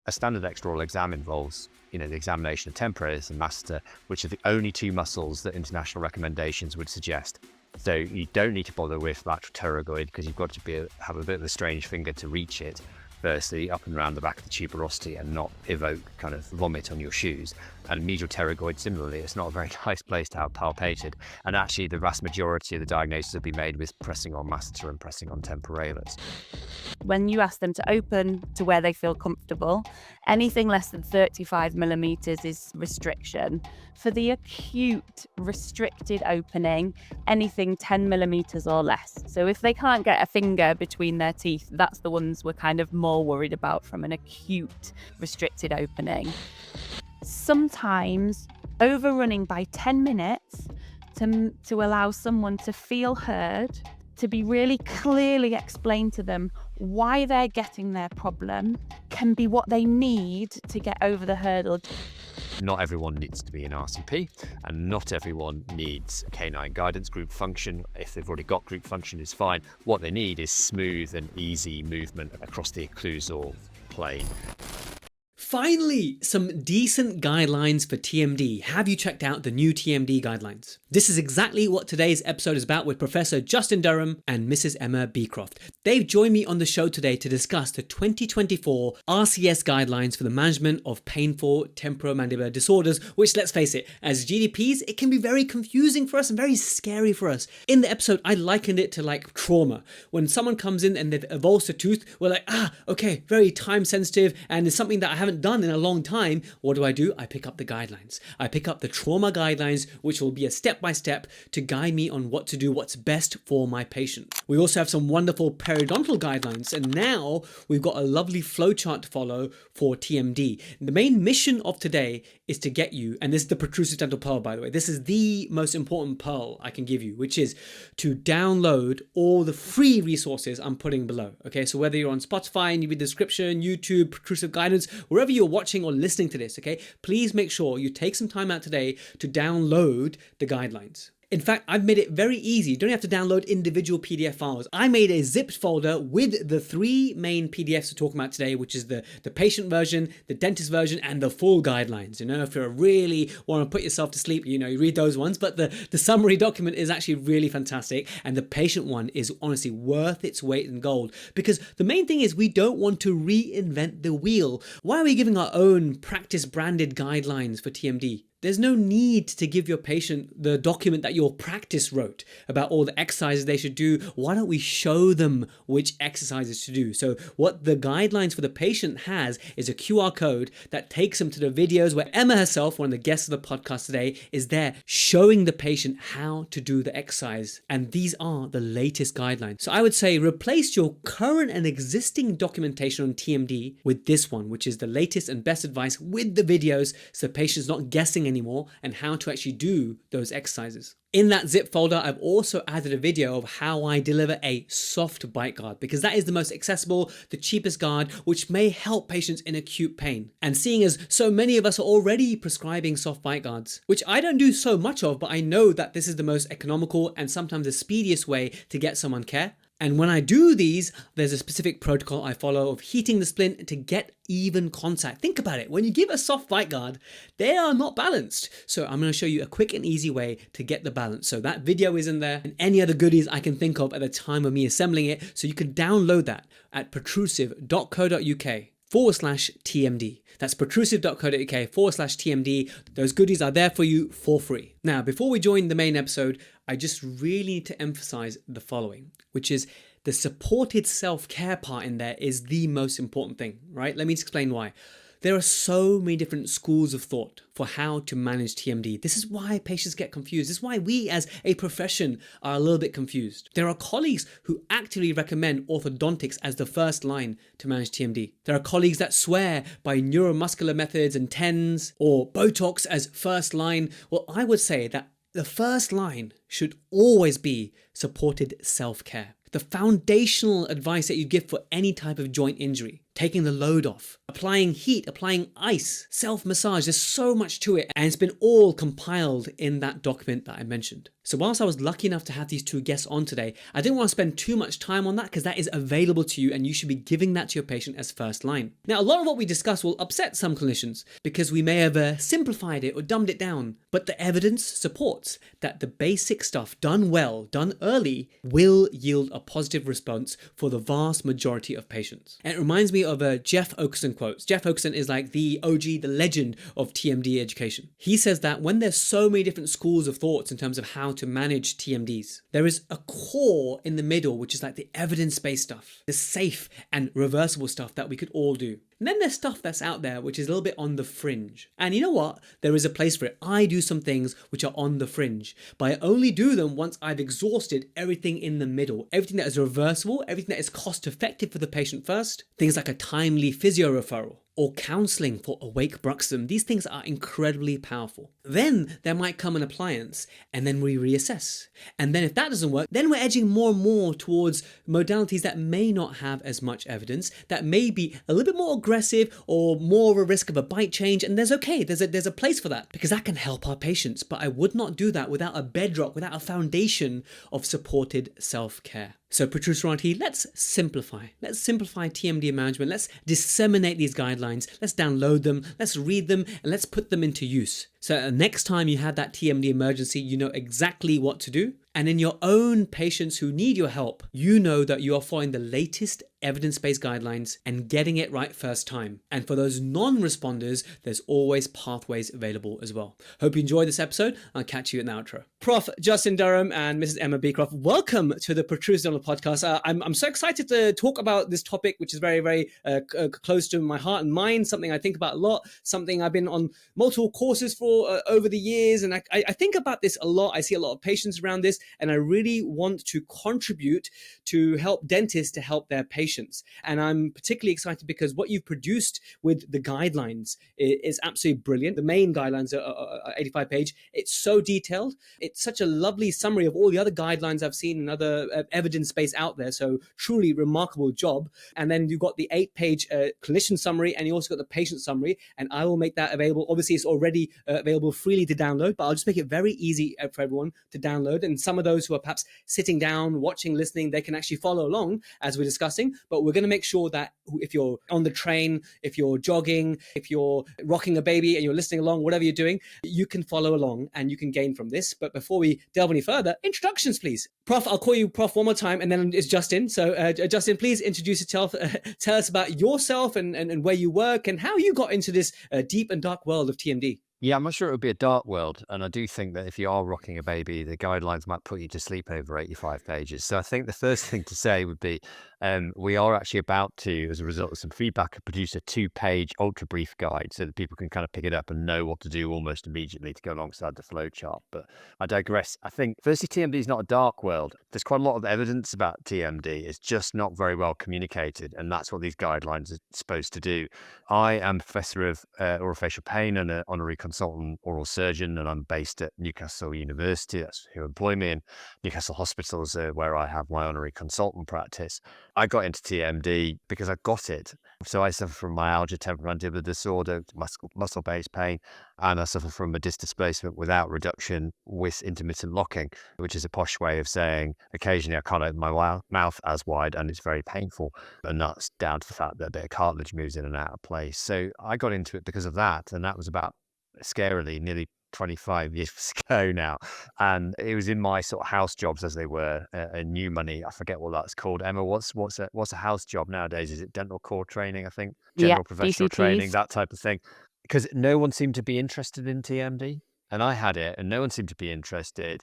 A standard extraoral exam involves, the examination of temporalis and masseter, which are the only two muscles that international recommendations would suggest. So you don't need to bother with lateral pterygoid because you've got to have a bit of a strange finger to reach it. Firstly, up and around the back of the tuberosity and not evoke kind of vomit on your shoes. And medial pterygoid, similarly, it's not a very nice place to have palpated. And actually, the vast majority of the diagnosis will be made with pressing on masseter and pressing on temporalis. When you ask them to open to where they feel comfortable, anything less than 35 millimeters is restriction. For the acute restricted opening, anything 10 millimeters or less. So if they can't get a finger between their teeth, that's the ones we're kind of more worried about from an acute restricted opening. Sometimes overrunning by 10 minutes to allow someone to feel heard, to be really clearly explained to them why they're getting their problem, can be what they need to get over the hurdle. Not everyone needs to be an RCP, and not everyone needs a canine guidance. Group function, if they've already got group function, is fine. What they need is smooth and easy movement across the occlusal plane. Finally, some decent guidelines for TMD. Have you checked out the new TMD guidelines? This is exactly what today's episode is about with Professor Justin Durham and Mrs. Emma Beecroft. They've joined me on the show today to discuss the 2024 RCS guidelines for the management of painful temporomandibular disorders, which, let's face it, as GDPs, it can be very confusing for us and very scary for us. In the episode, I likened it to like trauma. When someone comes in and they've avulsed a tooth, we're like, okay, very time sensitive, and it's something that I haven't done in a long time. What do? I pick up the guidelines. I pick up the trauma guidelines, which will be a step-by-step to guide me on what to do, what's best for my patient. We also have some wonderful periodontal guidelines, and now we've got a lovely flowchart to follow for TMD. The main mission of today is to get you, and this is the protrusive dental pearl, by the way, this is the most important pearl I can give you, which is to download all the free resources I'm putting below. Okay, so whether you're on Spotify and you read the description, YouTube, protrusive guidance, wherever you're watching or listening to this, okay, please make sure you take some time out today to download the guidelines. In fact, I've made it very easy. You don't have to download individual PDF files. I made a zipped folder with the three main PDFs we're talking about today, which is the patient version, the dentist version, and the full guidelines. If you really want to put yourself to sleep, you read those ones, but the summary document is actually really fantastic, and the patient one is honestly worth its weight in gold, because the main thing is we don't want to reinvent the wheel. Why are we giving our own practice branded guidelines for TMD? There's no need to give your patient the document that your practice wrote about all the exercises they should do. Why don't we show them which exercises to do? So what the guidelines for the patient has is a QR code that takes them to the videos where Emma herself, one of the guests of the podcast today, is there showing the patient how to do the exercise. And these are the latest guidelines. So I would say replace your current and existing documentation on TMD with this one, which is the latest and best advice with the videos, so the patient's not guessing anymore and how to actually do those exercises. In that zip folder, I've also added a video of how I deliver a soft bite guard, because that is the most accessible, the cheapest guard, which may help patients in acute pain. And seeing as so many of us are already prescribing soft bite guards, which I don't do so much of, but I know that this is the most economical and sometimes the speediest way to get someone care. And when I do these, there's a specific protocol I follow of heating the splint to get even contact. Think about it. When you give a soft bite guard, they are not balanced. So I'm going to show you a quick and easy way to get the balance. So that video is in there, and any other goodies I can think of at the time of me assembling it. So you can download that at protrusive.co.uk/TMD. That's protrusive.co.uk/TMD. Those goodies are there for you for free. Now, before we join the main episode, I just really need to emphasize the following, which is the supported self-care part in there is the most important thing, right? Let me explain why. There are so many different schools of thought for how to manage TMD. This is why patients get confused. This is why we as a profession are a little bit confused. There are colleagues who actively recommend orthodontics as the first line to manage TMD. There are colleagues that swear by neuromuscular methods and TENS or Botox as first line. Well, I would say that the first line should always be supported self-care. The foundational advice that you give for any type of joint injury, taking the load off, applying heat, applying ice, self-massage. There's so much to it, and it's been all compiled in that document that I mentioned. So whilst I was lucky enough to have these two guests on today, I didn't want to spend too much time on that because that is available to you and you should be giving that to your patient as first line. Now, a lot of what we discuss will upset some clinicians because we may have simplified it or dumbed it down, but the evidence supports that the basic stuff done well, done early, will yield a positive response for the vast majority of patients. And it reminds me of a Jeff Okeson quotes. Jeff Okeson is like the OG, the legend of TMD education. He says that when there's so many different schools of thoughts in terms of how to manage TMDs, there is a core in the middle, which is like the evidence-based stuff, the safe and reversible stuff that we could all do. And then there's stuff that's out there which is a little bit on the fringe. And you know what? There is a place for it. I do some things which are on the fringe, but I only do them once I've exhausted everything in the middle. Everything that is reversible, everything that is cost effective for the patient first. Things like a timely physio referral or counseling for awake bruxism. These things are incredibly powerful. Then there might come an appliance and then we reassess. And then if that doesn't work, then we're edging more and more towards modalities that may not have as much evidence, that may be a little bit more aggressive or more of a risk of a bite change. And there's a place for that because that can help our patients. But I would not do that without a bedrock, without a foundation of supported self-care. So Protrusive, let's simplify. Let's simplify TMD management. Let's disseminate these guidelines. Let's download them. Let's read them and let's put them into use. So next time you have that TMD emergency, you know exactly what to do. And in your own patients who need your help, you know that you are following the latest evidence-based guidelines and getting it right first time. And for those non-responders, there's always pathways available as well. Hope you enjoyed this episode. I'll catch you in the outro. Prof. Justin Durham and Mrs. Emma Beecroft, welcome to the Protrusive podcast. I'm so excited to talk about this topic, which is very, very close to my heart and mind, something I think about a lot, something I've been on multiple courses for over the years. And I think about this a lot. I see a lot of patients around this, and I really want to contribute to help dentists to help their patients. And I'm particularly excited because what you've produced with the guidelines is absolutely brilliant. The main guidelines are 85 page. It's so detailed. It's such a lovely summary of all the other guidelines I've seen and other evidence base out there. So truly remarkable job. And then you've got the 8-page clinician summary, and you also got the patient summary. And I will make that available. Obviously, it's already available freely to download, but I'll just make it very easy for everyone to download. And some of those who are perhaps sitting down, watching, listening, they can actually follow along as we're discussing. But we're going to make sure that if you're on the train, if you're jogging, if you're rocking a baby and you're listening along, whatever you're doing, you can follow along and you can gain from this. But before we delve any further, introductions, please. Prof, I'll call you Prof one more time, and then it's Justin. So Justin, please introduce yourself. Tell us about yourself and where you work and how you got into this deep and dark world of TMD. Yeah, I'm not sure it would be a dark world. And I do think that if you are rocking a baby, the guidelines might put you to sleep over 85 pages. So I think the first thing to say would be we are actually about to, as a result of some feedback, produce a 2-page ultra brief guide so that people can kind of pick it up and know what to do almost immediately to go alongside the flowchart. But I digress. I think, firstly, TMD is not a dark world. There's quite a lot of evidence about TMD. It's just not very well communicated. And that's what these guidelines are supposed to do. I am Professor of Orofacial Pain and an honorary consultant oral surgeon, and I'm based at Newcastle University. That's who employ me, and Newcastle Hospitals where I have my honorary consultant practice. I got into TMD because I got it. So I suffer from myalgia, temporomandibular disorder, muscle-based pain, and I suffer from a disc displacement without reduction with intermittent locking, which is a posh way of saying occasionally I can't open my mouth as wide and it's very painful. And that's down to the fact that a bit of cartilage moves in and out of place. So I got into it because of that. And that was about, scarily, nearly 25 years ago now. And it was in my sort of house jobs, as they were, new money. I forget what that's called. Emma, what's a house job nowadays? Is it dental core training, I think? General professional DCTs. training, that type of thing. Because no one seemed to be interested in TMD. And I had it, and no one seemed to be interested.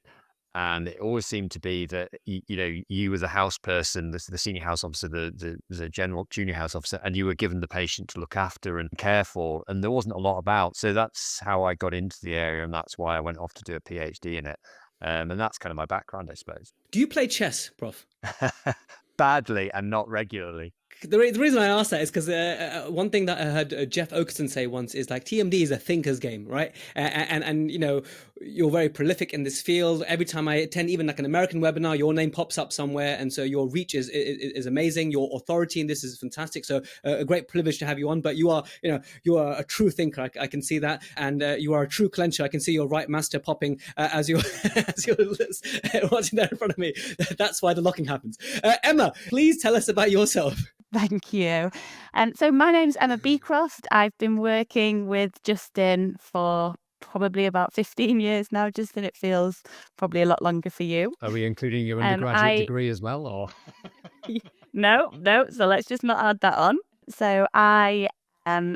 And it always seemed to be that, you as a house person, the senior house officer, the general junior house officer, and you were given the patient to look after and care for. And there wasn't a lot about. So that's how I got into the area. And that's why I went off to do a PhD in it. And that's kind of my background, I suppose. Do you play chess, Prof? Badly and not regularly. the reason I asked that is because one thing that I heard Jeff Okerson say once is like TMD is a thinker's game, right? And you know, you're very prolific in this field. Every time I attend even like an American webinar, your name pops up somewhere, and so your reach is amazing. Your authority in this is fantastic. So a great privilege to have you on. But you are, you know, you are a true thinker. I can see that, and you are a true clencher. I can see your right master popping as you're as you're watching there in front of me. That's why the locking happens. Emma, please tell us about yourself. Thank you. So my name's Emma Beecroft. I've been working with Justin for probably about 15 years now. Justin, it feels probably a lot longer for you. Are we including your undergraduate degree as well, or? No. So let's just not add that on. So I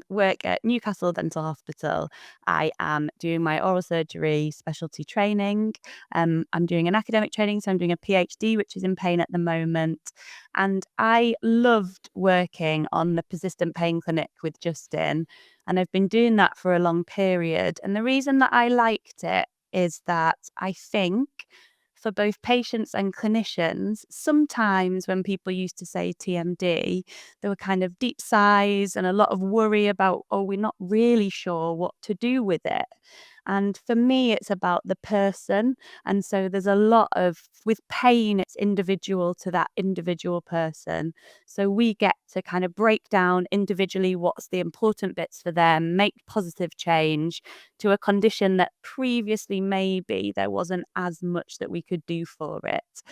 work at Newcastle Dental Hospital. I am doing my oral surgery specialty training. I'm doing an academic training, so I'm doing a PhD, which is in pain at the moment. And I loved working on the persistent pain clinic with Justin. And I've been doing that for a long period. And the reason that I liked it is that I think for both patients and clinicians, sometimes when people used to say TMD, there were kind of deep sighs and a lot of worry about, oh, we're not really sure what to do with it. And for me, it's about the person. And so there's a lot of, with pain, it's individual to that individual person. So we get to kind of break down individually what's the important bits for them, make positive change to a condition that previously maybe there wasn't as much that we could do for it.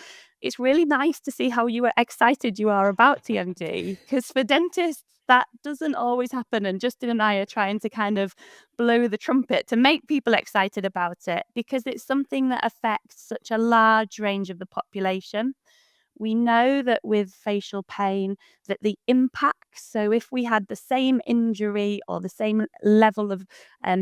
It's really nice to see how excited you are about TMD, because for dentists, that doesn't always happen. And Justin and I are trying to kind of blow the trumpet to make people excited about it, because it's something that affects such a large range of the population. We know that with facial pain, that the impact, so if we had the same injury or the same level of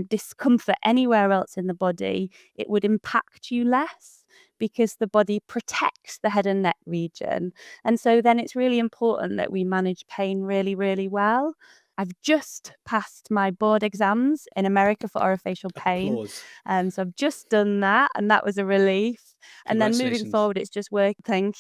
discomfort anywhere else in the body, it would impact you less, because the body protects the head and neck region. And so then it's really important that we manage pain really, really well. I've just passed my board exams in America for orofacial pain. Applause. So I've just done that, and that was a relief. And then moving forward, it's just working.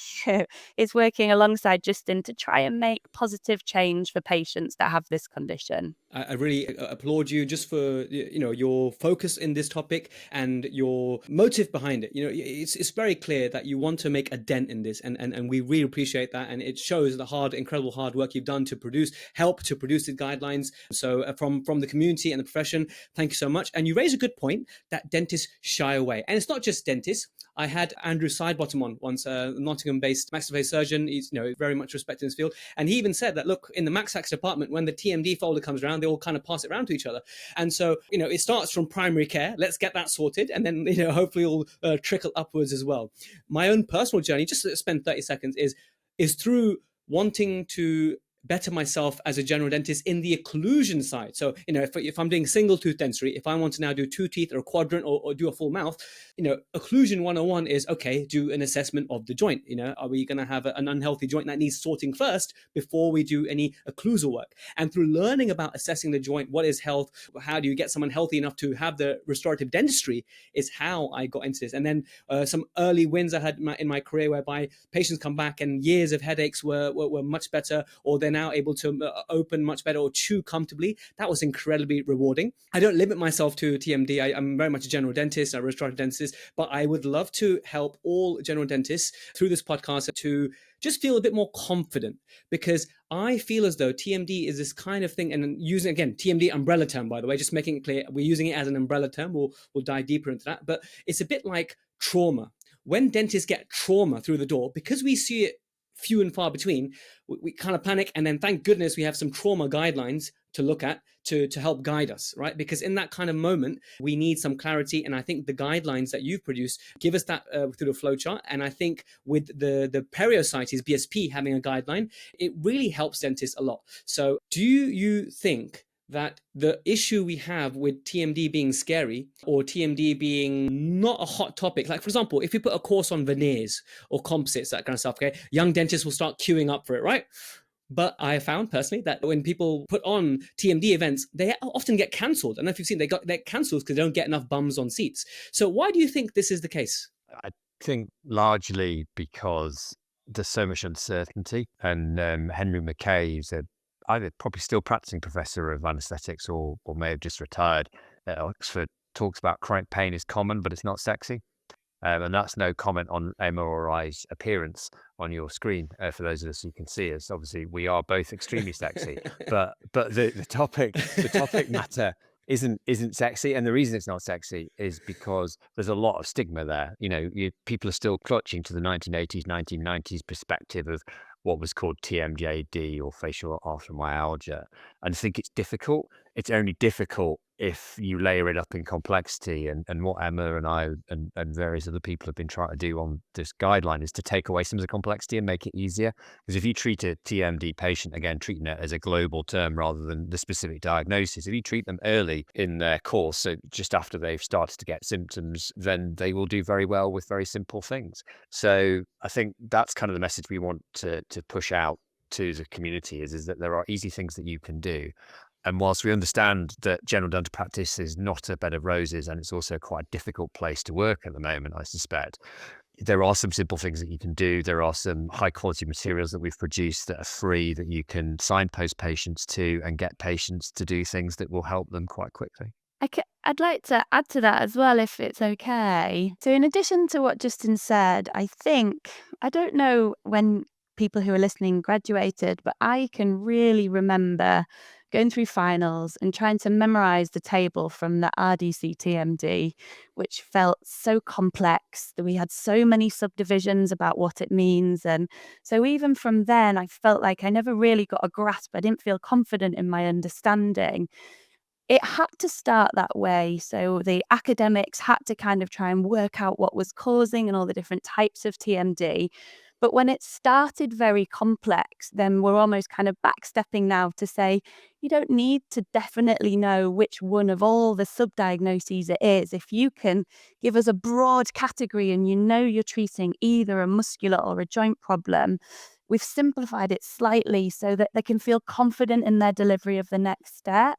It's working alongside Justin to try and make positive change for patients that have this condition. I really applaud you just for, you know, your focus in this topic and your motive behind it. You know, it's very clear that you want to make a dent in this, and we really appreciate that. And it shows the incredible hard work you've done to help to produce these guidelines. So from the community and the profession, thank you so much. And you raise a good point that dentists shy away, and it's not just dentists. I had Andrew Sidebottom on once, a Nottingham-based maxillary surgeon. He's, you know, very much respected in his field, and he even said that, look, in the Max-Ax department, when the TMD folder comes around, they all kind of pass it around to each other. And so, you know, it starts from primary care. Let's get that sorted, and then, you know, hopefully it'll trickle upwards as well. My own personal journey, just to spend 30 seconds, is through wanting to better myself as a general dentist in the occlusion side. So, you know, if I'm doing single tooth dentistry, if I want to now do two teeth or a quadrant or do a full mouth, you know, occlusion 101 is, okay, do an assessment of the joint. You know, are we going to have an unhealthy joint that needs sorting first before we do any occlusal work? And through learning about assessing the joint, what is health, how do you get someone healthy enough to have the restorative dentistry, is how I got into this. And then some early wins I had in my career, whereby patients come back and years of headaches were much better, or they're now able to open much better or chew comfortably. That was incredibly rewarding. I don't limit myself to TMD. I'm very much a general dentist, a restorative dentist, but I would love to help all general dentists through this podcast to just feel a bit more confident, because I feel as though TMD is this kind of thing, and using, again, TMD umbrella term, by the way, just making it clear, we're using it as an umbrella term. We'll dive deeper into that, but it's a bit like trauma. When dentists get trauma through the door, because we see it few and far between, we kind of panic, and then thank goodness we have some trauma guidelines to look at to help guide us, right? Because in that kind of moment, we need some clarity, and I think the guidelines that you've produced give us that through the flowchart. And I think with the perioscites, BSP, having a guideline, it really helps dentists a lot. So do you think that the issue we have with TMD being scary, or TMD being not a hot topic, like, for example, if you put a course on veneers or composites, that kind of stuff, okay, young dentists will start queuing up for it, right? But I found personally that when people put on TMD events, they often get cancelled. I don't know if you've seen, they're cancelled because they don't get enough bums on seats. So why do you think this is the case? I think largely because there's so much uncertainty. And Henry McKay, who's either probably still practicing professor of anaesthetics or may have just retired at Oxford, talks about chronic pain is common, but it's not sexy. And that's no comment on Emma or I's appearance on your screen. For those of us who can see us, obviously we are both extremely sexy, but the topic matter isn't sexy. And the reason it's not sexy is because there's a lot of stigma there. People are still clutching to the 1980s, 1990s perspective of what was called TMDAD or facial arthromyalgia. And I think it's difficult. It's only difficult if you layer it up in complexity. And what Emma and I and various other people have been trying to do on this guideline is to take away some of the complexity and make it easier. Because if you treat a TMD patient, again, treating it as a global term rather than the specific diagnosis, if you treat them early in their course, so just after they've started to get symptoms, then they will do very well with very simple things. So I think that's kind of the message we want to push out to the community is that there are easy things that you can do. And whilst we understand that general dental practice is not a bed of roses, and it's also quite a difficult place to work at the moment, I suspect, there are some simple things that you can do. There are some high quality materials that we've produced that are free that you can signpost patients to and get patients to do things that will help them quite quickly. I'd like to add to that as well, if it's okay. So in addition to what Justin said, I don't know when people who are listening graduated, but I can really remember going through finals and trying to memorize the table from the RDC TMD, which felt so complex that we had so many subdivisions about what it means. And so even from then, I felt like I never really got a grasp. I didn't feel confident in my understanding. It had to start that way. So the academics had to kind of try and work out what was causing and all the different types of TMD. But when it started very complex, then we're almost kind of backstepping now to say, you don't need to definitely know which one of all the subdiagnoses it is. If you can give us a broad category and you're treating either a muscular or a joint problem, we've simplified it slightly so that they can feel confident in their delivery of the next step.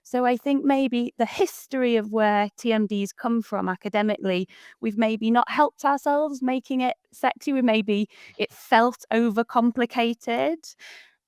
So I think maybe the history of where TMDs come from academically, we've maybe not helped ourselves making it sexy. It felt overcomplicated.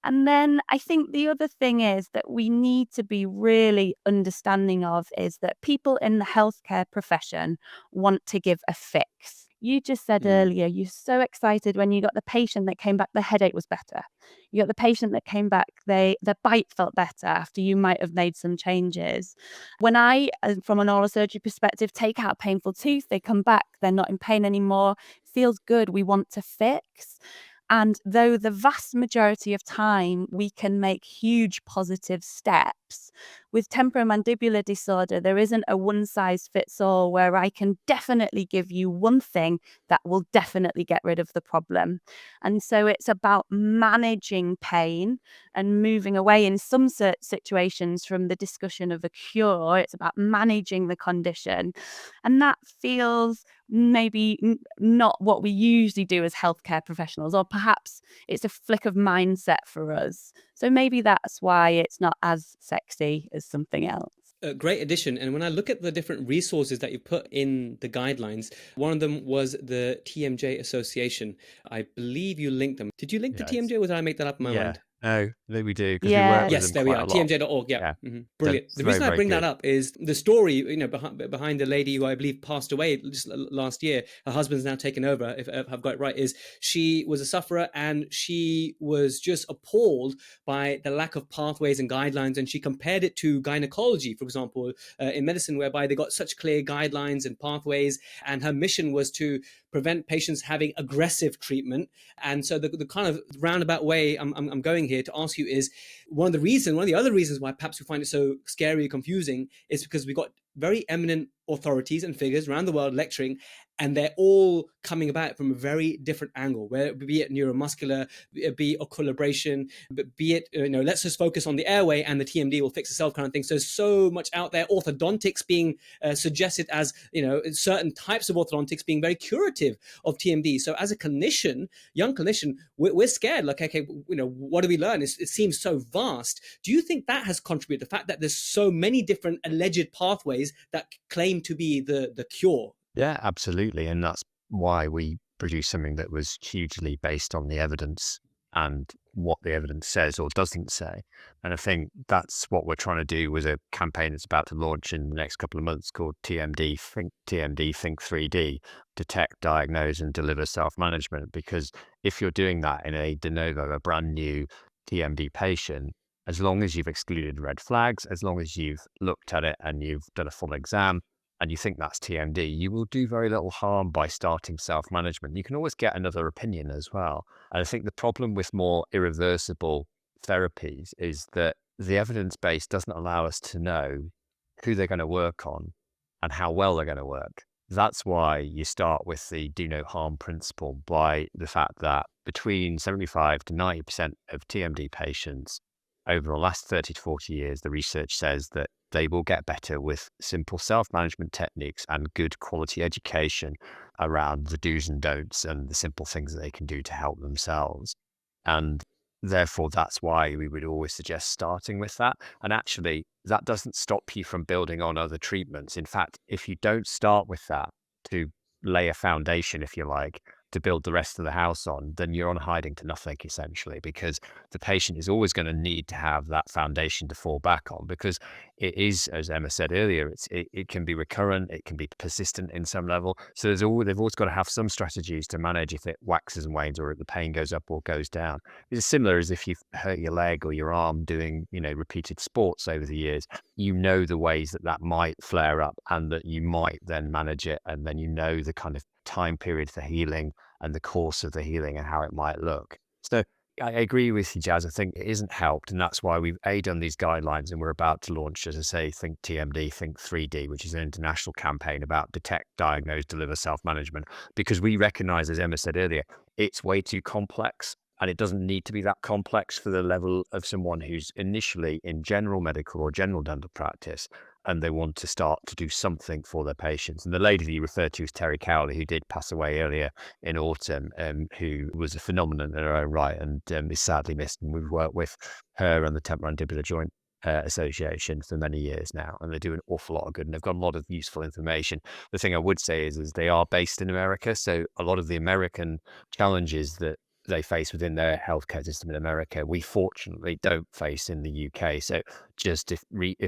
And then I think the other thing is that we need to be really understanding of is that people in the healthcare profession want to give a fix. You just said earlier, you're so excited when you got the patient that came back, the headache was better. You got the patient that came back, the bite felt better after you might have made some changes. When I, from an oral surgery perspective, take out a painful tooth, they come back, they're not in pain anymore, feels good, we want to fix. And though the vast majority of time we can make huge positive steps, with temporomandibular disorder, there isn't a one size fits all where I can definitely give you one thing that will definitely get rid of the problem. And so it's about managing pain and moving away in some situations from the discussion of a cure. It's about managing the condition. And that feels maybe not what we usually do as healthcare professionals, or perhaps it's a flick of mindset for us. So maybe that's why it's not as sexy as something else. A great addition. And when I look at the different resources that you put in the guidelines, one of them was the TMJ Association. I believe you linked them. Did you link the TMJ, or did I make that up in my mind? No, we do, because Yeah. we work with Yes, them there we quite are. a lot. TMJ.org. Yeah. Brilliant. It's The reason very, I bring very that up is the story, behind the lady who I believe passed away just last year. Her husband's now taken over, if I've got it right, is she was a sufferer and she was just appalled by the lack of pathways and guidelines. And she compared it to gynecology, for example, in medicine, whereby they got such clear guidelines and pathways. And her mission was to prevent patients having aggressive treatment. And so the kind of roundabout way I'm going here to ask you is, one of the other reasons why perhaps we find it so scary and confusing is because we got very eminent authorities and figures around the world lecturing, and they're all coming about from a very different angle, where be it neuromuscular, be it equilibration, be it, let's just focus on the airway and the TMD will fix itself kind of thing. So much out there, orthodontics being suggested as, certain types of orthodontics being very curative of TMD. So as a clinician, young clinician, we're scared, like, okay, what do we learn? It seems so vast. Do you think that has contributed, the fact that there's so many different alleged pathways that claim to be the cure? Yeah, absolutely. And that's why we produce something that was hugely based on the evidence and what the evidence says or doesn't say. And I think that's what we're trying to do with a campaign that's about to launch in the next couple of months called TMD Think 3D, detect, diagnose, and deliver self-management. Because if you're doing that in a de novo, a brand new TMD patient, as long as you've excluded red flags, as long as you've looked at it and you've done a full exam, and you think that's TMD, you will do very little harm by starting self-management. You can always get another opinion as well. And I think the problem with more irreversible therapies is that the evidence base doesn't allow us to know who they're going to work on and how well they're going to work. That's why you start with the do no harm principle, by the fact that between 75 to 90% of TMD patients over the last 30 to 40 years, the research says that they will get better with simple self-management techniques and good quality education around the do's and don'ts and the simple things that they can do to help themselves. And therefore, that's why we would always suggest starting with that. And actually, that doesn't stop you from building on other treatments. In fact, if you don't start with that to lay a foundation, if you like, to build the rest of the house on, then you're on hiding to nothing, essentially, because the patient is always going to need to have that foundation to fall back on, because it is, as Emma said earlier, it can be recurrent, it can be persistent in some level. So they've always got to have some strategies to manage if it waxes and wanes or if the pain goes up or goes down. It's similar as if you've hurt your leg or your arm doing, repeated sports over the years. You know the ways that might flare up and that you might then manage it, and then the kind of time period for healing and the course of the healing and how it might look. So I agree with you, Jazz. I think it isn't helped, and that's why we've done these guidelines, and we're about to launch, as I say, Think TMD, Think 3D, which is an international campaign about detect, diagnose, deliver self-management, because we recognize, as Emma said earlier, it's way too complex. And it doesn't need to be that complex for the level of someone who's initially in general medical or general dental practice, and they want to start to do something for their patients. And the lady that you referred to is Terry Cowley, who did pass away earlier in autumn, who was a phenomenon in her own right and is sadly missed. And we've worked with her and the Temporomandibular Joint Association for many years now, and they do an awful lot of good, and they've got a lot of useful information. The thing I would say is they are based in America, so a lot of the American challenges that they face within their healthcare system in America, we fortunately don't face in the UK. So just if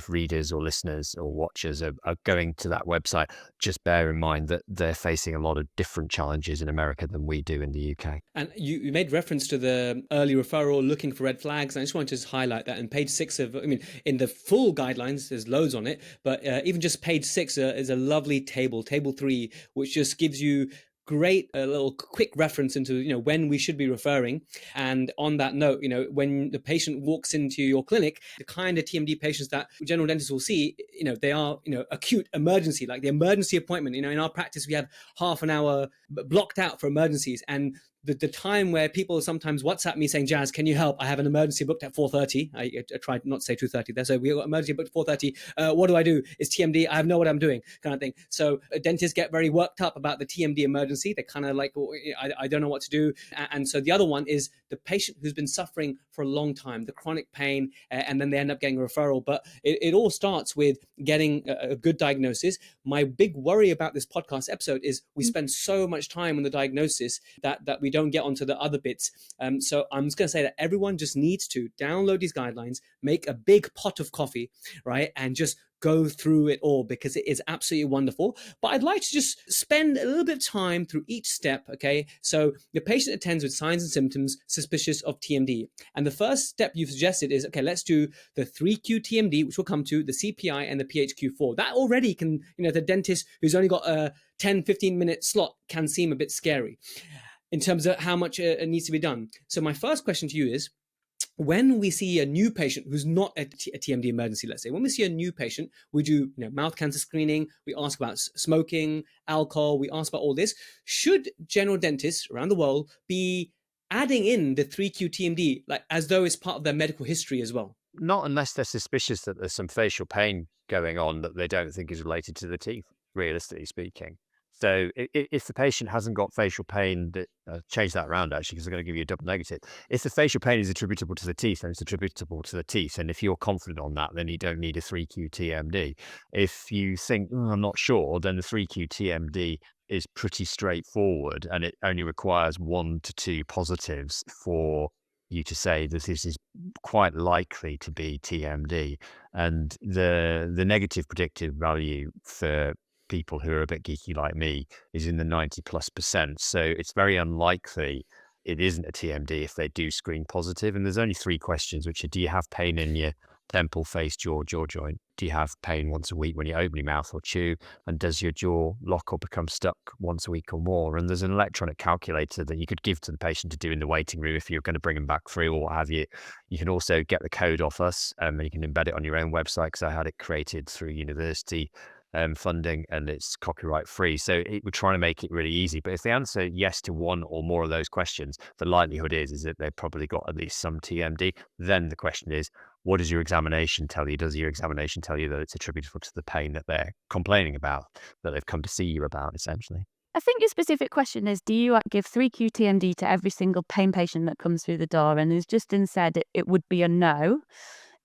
readers or listeners or watchers are going to that website, just bear in mind that they're facing a lot of different challenges in America than we do in the UK. And you made reference to the early referral, looking for red flags. And I just wanted to highlight that in page 6 in the full guidelines, there's loads on it, but even just page 6 is a lovely table 3, which just gives you great little quick reference into when we should be referring. And on that note, when the patient walks into your clinic, the kind of TMD patients that general dentists will see, they are acute emergency, like the emergency appointment. In our practice we have half an hour blocked out for emergencies, and the time where people sometimes WhatsApp me saying, Jazz, can you help? I have an emergency booked at 4:30. I tried not to say 2:30 there. So we got emergency booked at 4:30. What do I do? It's TMD. I have no what I'm doing, kind of thing. So dentists get very worked up about the TMD emergency. They're kind of like, I don't know what to do. And so the other one is the patient who's been suffering for a long time, the chronic pain, and then they end up getting a referral. But it all starts with getting a good diagnosis. My big worry about this podcast episode is we spend so much time on the diagnosis that we don't get onto the other bits. So I'm just going to say that everyone just needs to download these guidelines, make a big pot of coffee, right? And just go through it all, because it is absolutely wonderful. But I'd like to just spend a little bit of time through each step, okay? So the patient attends with signs and symptoms suspicious of TMD. And the first step you've suggested is, okay, let's do the 3Q TMD, which we'll come to, the CPI and the PHQ-4. That already can, the dentist who's only got a 10, 15-minute slot can seem a bit scary in terms of how much needs to be done. So my first question to you is, when we see a new patient who's not a TMD emergency, let's say, when we see a new patient, we do mouth cancer screening, we ask about smoking, alcohol, we ask about all this. Should general dentists around the world be adding in the 3Q TMD, like as though it's part of their medical history as well? Not unless they're suspicious that there's some facial pain going on that they don't think is related to the teeth, realistically speaking. So if the patient hasn't got facial pain, change that around actually, because I'm going to give you a double negative. If the facial pain is attributable to the teeth, then it's attributable to the teeth. And if you're confident on that, then you don't need a 3Q TMD. If you think, I'm not sure, then the 3Q TMD is pretty straightforward, and it only requires 1 to 2 positives for you to say that this is quite likely to be TMD. And the negative predictive value for people who are a bit geeky like me is in the 90+%. So it's very unlikely it isn't a TMD if they do screen positive. And there's only 3 questions, which are: do you have pain in your temple, face, jaw joint? Do you have pain once a week when you open your mouth or chew? And does your jaw lock or become stuck once a week or more? And there's an electronic calculator that you could give to the patient to do in the waiting room if you're going to bring them back through or what have you. You can also get the code off us, and you can embed it on your own website, because I had it created through university funding, and it's copyright free. So we're trying to make it really easy. But if they answer yes to one or more of those questions, the likelihood is that they've probably got at least some TMD. Then the question is, what does your examination tell you? Does your examination tell you that it's attributable to the pain that they're complaining about, that they've come to see you about, essentially? I think your specific question is, do you give 3Q TMD to every single pain patient that comes through the door? And as Justin said, it would be a no.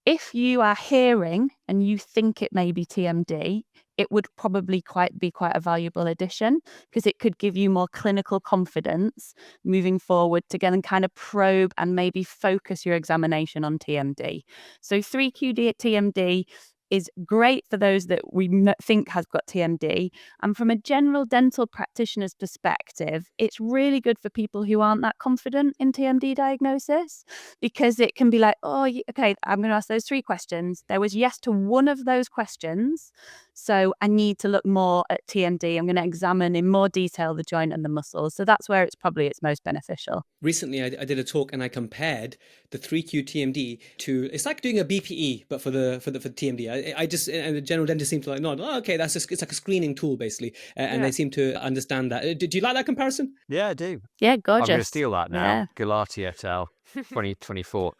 If you are hearing and you think it may be TMD, it would probably be quite a valuable addition, because it could give you more clinical confidence moving forward to get and kind of probe and maybe focus your examination on TMD. So 3Q TMD is great for those that we think has got TMD. And from a general dental practitioner's perspective, it's really good for people who aren't that confident in TMD diagnosis, because it can be like, oh, okay, I'm going to ask those 3 questions. There was yes to one of those questions. So I need to look more at TMD. I'm going to examine in more detail the joint and the muscles. So that's where it's most beneficial. Recently, I did a talk and I compared the 3Q TMD to, it's like doing a BPE, but for the TMD. I just, and the general dentist seemed to like nod. Oh, okay, it's like a screening tool basically, and they seem to understand that. Do you like that comparison? Yeah, I do. Yeah, gorgeous. I'm going to steal that now. Yeah. Galati et al. 2024.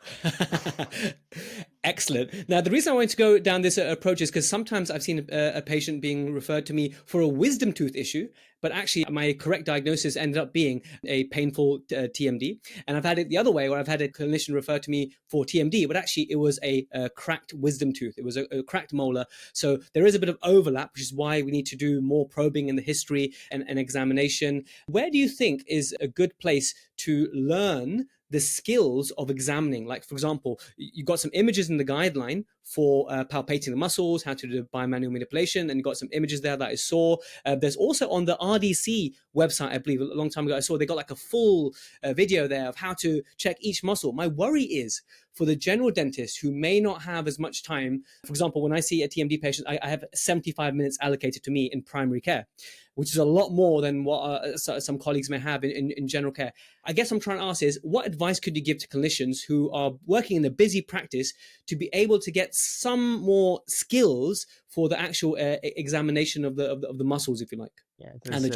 Excellent. Now, the reason I wanted to go down this approach is because sometimes I've seen a patient being referred to me for a wisdom tooth issue, but actually my correct diagnosis ended up being a painful TMD. And I've had it the other way, where I've had a clinician refer to me for TMD, but actually it was a cracked wisdom tooth. It was a cracked molar. So there is a bit of overlap, which is why we need to do more probing in the history and examination. Where do you think is a good place to learn the skills of examining? Like, for example, you got some images in the guideline for palpating the muscles, how to do bimanual manipulation, and you got some images there that I saw. There's also on the RDC website, I believe, a long time ago, I saw they got like a full video there of how to check each muscle. My worry is for the general dentist who may not have as much time. For example, when I see a TMD patient, I have 75 minutes allocated to me in primary care, which is a lot more than what some colleagues may have in general care. I guess I'm trying to ask is, what advice could you give to clinicians who are working in a busy practice to be able to get some more skills for the actual examination of the muscles, if you like, and the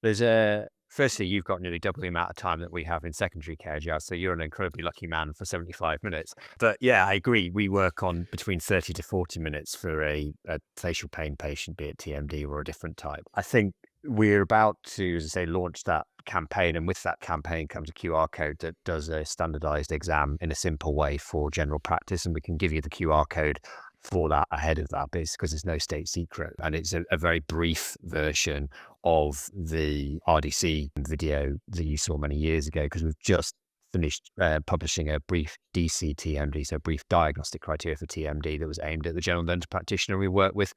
joint? Firstly, you've got nearly double the amount of time that we have in secondary care, Jazz, so you're an incredibly lucky man for 75 minutes. But yeah, I agree. We work on between 30 to 40 minutes for a facial pain patient, be it TMD or a different type. I think we're about to, as I say, launch that campaign, and with that campaign comes a QR code that does a standardized exam in a simple way for general practice, and we can give you the QR code for that ahead of that, because it's no state secret, and it's a very brief version of the RDC video that you saw many years ago, because we've just finished publishing a brief DC TMD, so brief diagnostic criteria for TMD, that was aimed at the general dental practitioner. We work with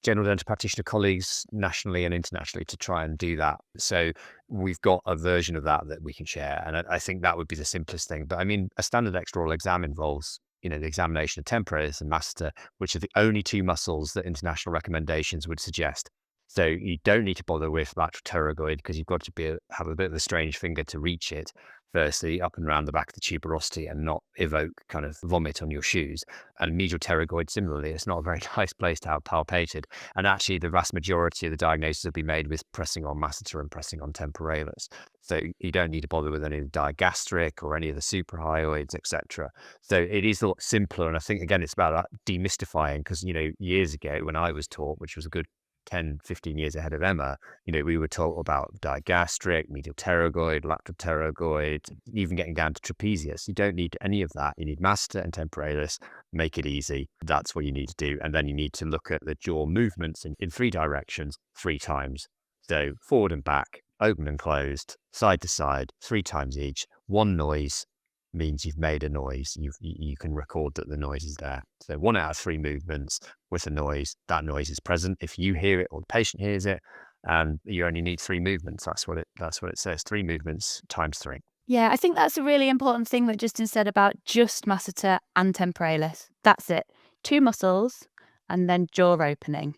general dental practitioner colleagues nationally and internationally to try and do that. So we've got a version of that we can share, and I think that would be the simplest thing. But I mean, a standard extraoral exam involves the examination of temporalis and masseter, which are the only 2 muscles that international recommendations would suggest. So you don't need to bother with lateral pterygoid, because you've got to have a bit of a strange finger to reach it, firstly, up and around the back of the tuberosity, and not evoke kind of vomit on your shoes. And medial pterygoid, similarly, it's not a very nice place to have palpated. And actually, the vast majority of the diagnoses will be made with pressing on masseter and pressing on temporalis. So you don't need to bother with any of the digastric or any of the suprahyoids, etc. So it is a lot simpler. And I think, again, it's about that demystifying, because, years ago when I was taught, which was a good 10, 15 years ahead of Emma, we were taught about digastric, medial pterygoid, lateral pterygoid, even getting down to trapezius. You don't need any of that. You need masseter and temporalis. Make it easy. That's what you need to do. And then you need to look at the jaw movements in 3 directions 3 times. So forward and back, open and closed, side to side, 3 times each. One noise means you've made a noise. You can record that the noise is there. So 1 out of 3 movements with a noise, that noise is present. If you hear it or the patient hears it, and you only need 3 movements. That's what it says. 3 movements times 3. Yeah, I think that's a really important thing that Justin said about just masseter and temporalis. That's it. 2 muscles and then jaw opening.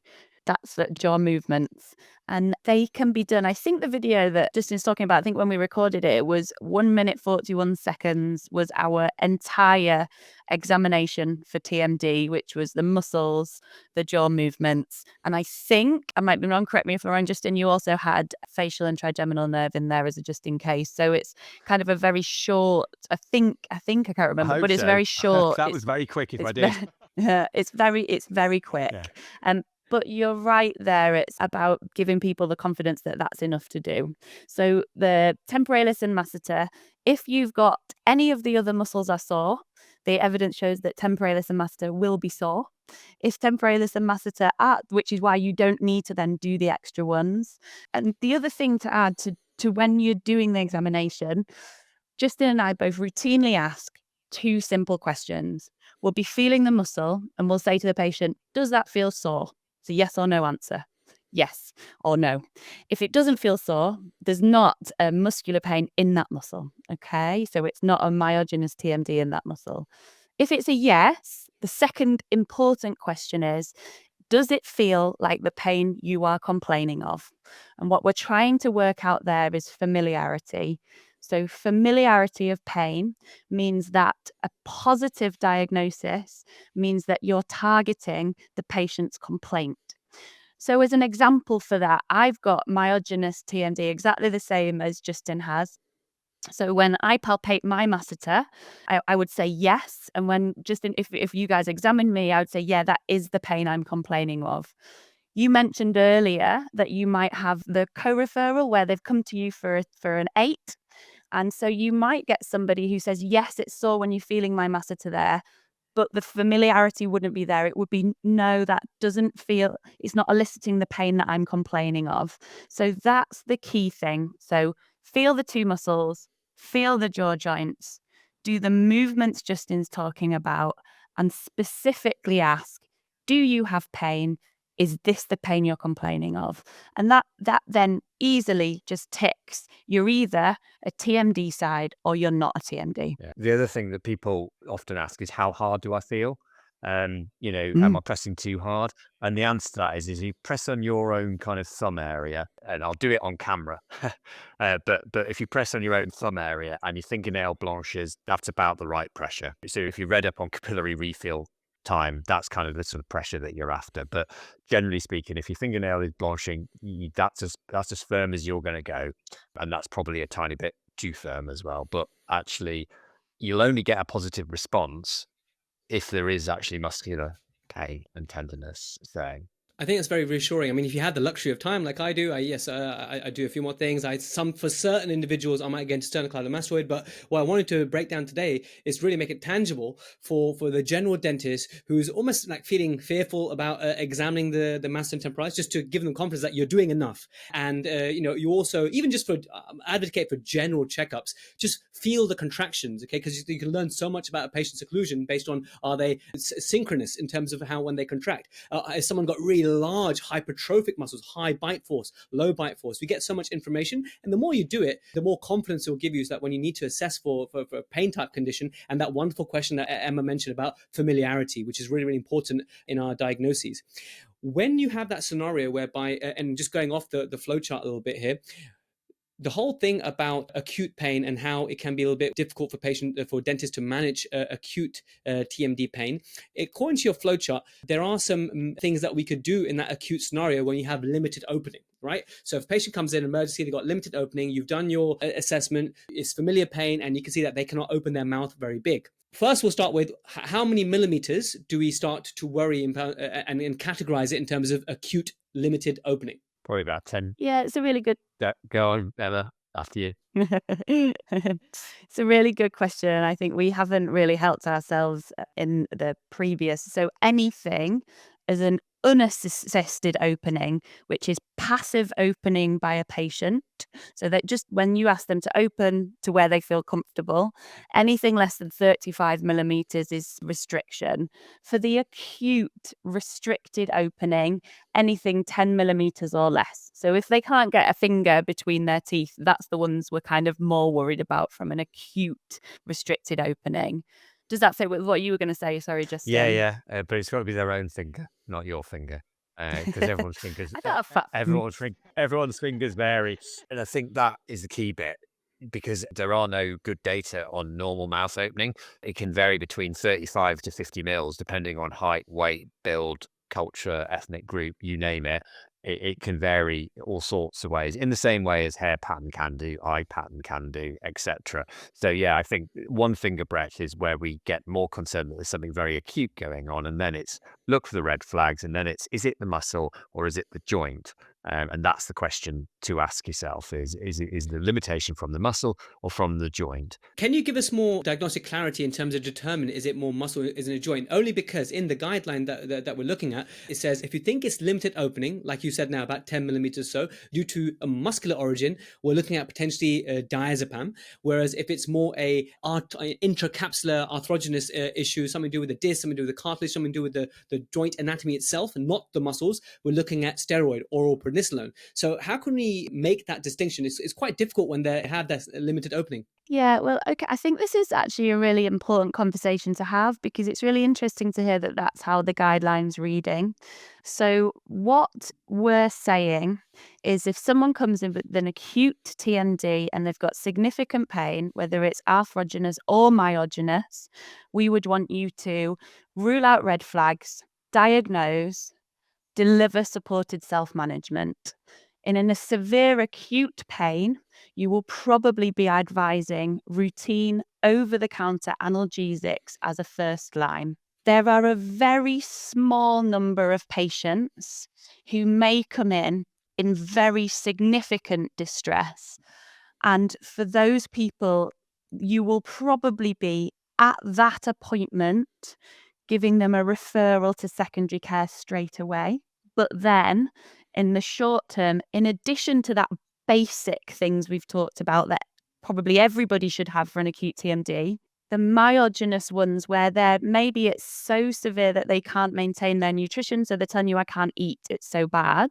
That's the jaw movements. And they can be done. I think the video that Justin's talking about, I think when we recorded it, it was 1 minute 41 seconds was our entire examination for TMD, which was the muscles, the jaw movements. And I think, I might be wrong, correct me if I'm wrong, Justin, you also had facial and trigeminal nerve in there as a just in case. So it's kind of a very short, I think I can't remember, but it's so. very short. That was very quick if I did. It's very quick. Yeah. But you're right there. It's about giving people the confidence that that's enough to do. So the temporalis and masseter, if you've got any of the other muscles I saw, the evidence shows that temporalis and masseter will be sore. If temporalis and masseter are, which is why you don't need to then do the extra ones. And the other thing to add to when you're doing the examination, Justin and I both routinely ask 2 simple questions. We'll be feeling the muscle and we'll say to the patient, does that feel sore? It's a yes or no answer. Yes or no. If it doesn't feel sore, there's not a muscular pain in that muscle. Okay, so it's not a myogenous TMD in that muscle. If it's a yes, the second important question is, does it feel like the pain you are complaining of? And what we're trying to work out there is familiarity. So familiarity of pain means that a positive diagnosis means that you're targeting the patient's complaint. So as an example for that, I've got myogenous TMD exactly the same as Justin has. So when I palpate my masseter, I would say yes. And when Justin, if you guys examine me, I would say, yeah, that is the pain I'm complaining of. You mentioned earlier that you might have the co-referral where they've come to you for an 8. And so you might get somebody who says, yes, it's sore when you're feeling my masseter there, but the familiarity wouldn't be there. It would be, no, that doesn't feel, it's not eliciting the pain that I'm complaining of. So that's the key thing. So feel the 2 muscles, feel the jaw joints, do the movements Justin's talking about, and specifically ask, do you have pain? Is this the pain you're complaining of? And that then easily just ticks. You're either a TMD side or you're not a TMD. Yeah. The other thing that people often ask is, how hard do I feel? Am I pressing too hard? And the answer to that is you press on your own kind of thumb area, and I'll do it on camera. But if you press on your own thumb area and your fingernail blanches, that's about the right pressure. So if you read up on capillary refill time, that's kind of the sort of pressure that you're after. But generally speaking, if your fingernail is blanching, that's as firm as you're going to go, and that's probably a tiny bit too firm as well. But actually, you'll only get a positive response if there is actually muscular pain and tenderness thing. I think that's very reassuring. I mean, if you had the luxury of time like I do, I do a few more things. For certain individuals, I might get into sternocleidomastoid, but what I wanted to break down today is really make it tangible for the general dentist who's almost like feeling fearful about examining the masseter and temporalis, just to give them confidence that you're doing enough. And, you also, even just for advocate for general checkups, just feel the contractions, okay? Because you can learn so much about a patient's occlusion based on, are they synchronous in terms of when they contract? Has someone got really large hypertrophic muscles, high bite force, low bite force? We get so much information, and the more you do it, the more confidence it will give you, so that when you need to assess for a pain type condition, and that wonderful question that Emma mentioned about familiarity, which is really, really important in our diagnoses. When you have that scenario whereby, and just going off the flowchart a little bit here, the whole thing about acute pain and how it can be a little bit difficult for dentists to manage acute TMD pain. According to your flowchart, there are some things that we could do in that acute scenario when you have limited opening, right? So if a patient comes in emergency, they've got limited opening, you've done your assessment, it's familiar pain, and you can see that they cannot open their mouth very big. First, we'll start with how many millimeters do we start to worry and categorize it in terms of acute limited opening? Probably about 10. Yeah, it's a really good. Go on, Emma, after you. It's a really good question. I think we haven't really helped ourselves in the previous. So anything as an unassisted opening, which is passive opening by a patient. So that just when you ask them to open to where they feel comfortable, anything less than 35 millimeters is restriction. For the acute restricted opening, anything 10 millimeters or less. So if they can't get a finger between their teeth, that's the ones we're kind of more worried about from an acute restricted opening. Does that fit with what you were going to say? Sorry, Justin. Yeah. But it's got to be their own finger, not your finger, because everyone's fingers, I don't have fat. everyone's fingers vary, and I think that is the key bit. Because there are no good data on normal mouth opening. It can vary between 35 to 50 mils, depending on height, weight, build, culture, ethnic group, you name it. It can vary all sorts of ways, in the same way as hair pattern can do, eye pattern can do, etc. So yeah, I think one finger breadth is where we get more concerned that there's something very acute going on, and then it's look for the red flags, and then it's, is it the muscle or is it the joint? And that's the question to ask yourself: is the limitation from the muscle or from the joint? Can you give us more diagnostic clarity in terms of determine is it more muscle or is it a joint? Only because in the guideline that we're looking at, it says if you think it's limited opening, like you said now, about 10 millimeters or so, due to a muscular origin, we're looking at potentially diazepam. Whereas if it's more a intracapsular arthrogenous issue, something to do with the disc, something to do with the cartilage, something to do with the joint anatomy itself and not the muscles, we're looking at steroid, oral prednisolone. So how can we make that distinction? It's quite difficult when they have that limited opening. Yeah, well, okay. I think this is actually a really important conversation to have because it's really interesting to hear that that's how the guidelines reading. So what we're saying is if someone comes in with an acute TMD and they've got significant pain, whether it's arthrogenous or myogenous, we would want you to rule out red flags, diagnose, deliver supported self-management. In a severe acute pain, you will probably be advising routine over-the-counter analgesics as a first line. There are a very small number of patients who may come in very significant distress. And for those people, you will probably be at that appointment giving them a referral to secondary care straight away. But then in the short term, in addition to that basic things we've talked about that probably everybody should have for an acute TMD, the myogenous ones where maybe it's so severe that they can't maintain their nutrition, so they're telling you I can't eat, it's so bad,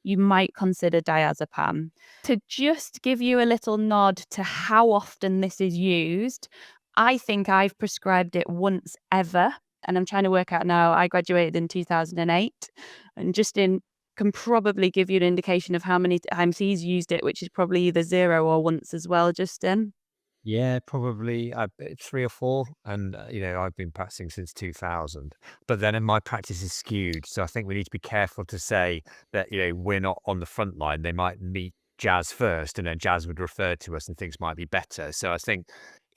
you might consider diazepam. To just give you a little nod to how often this is used, I think I've prescribed it once ever. And I'm trying to work out now, I graduated in 2008. And Justin can probably give you an indication of how many times he's used it, which is probably either 0 or once as well, Justin. Yeah, probably 3 or 4. And, I've been practicing since 2000. But then my practice is skewed. So I think we need to be careful to say that, we're not on the front line. They might meet Jazz first, and then Jazz would refer to us and things might be better. So I think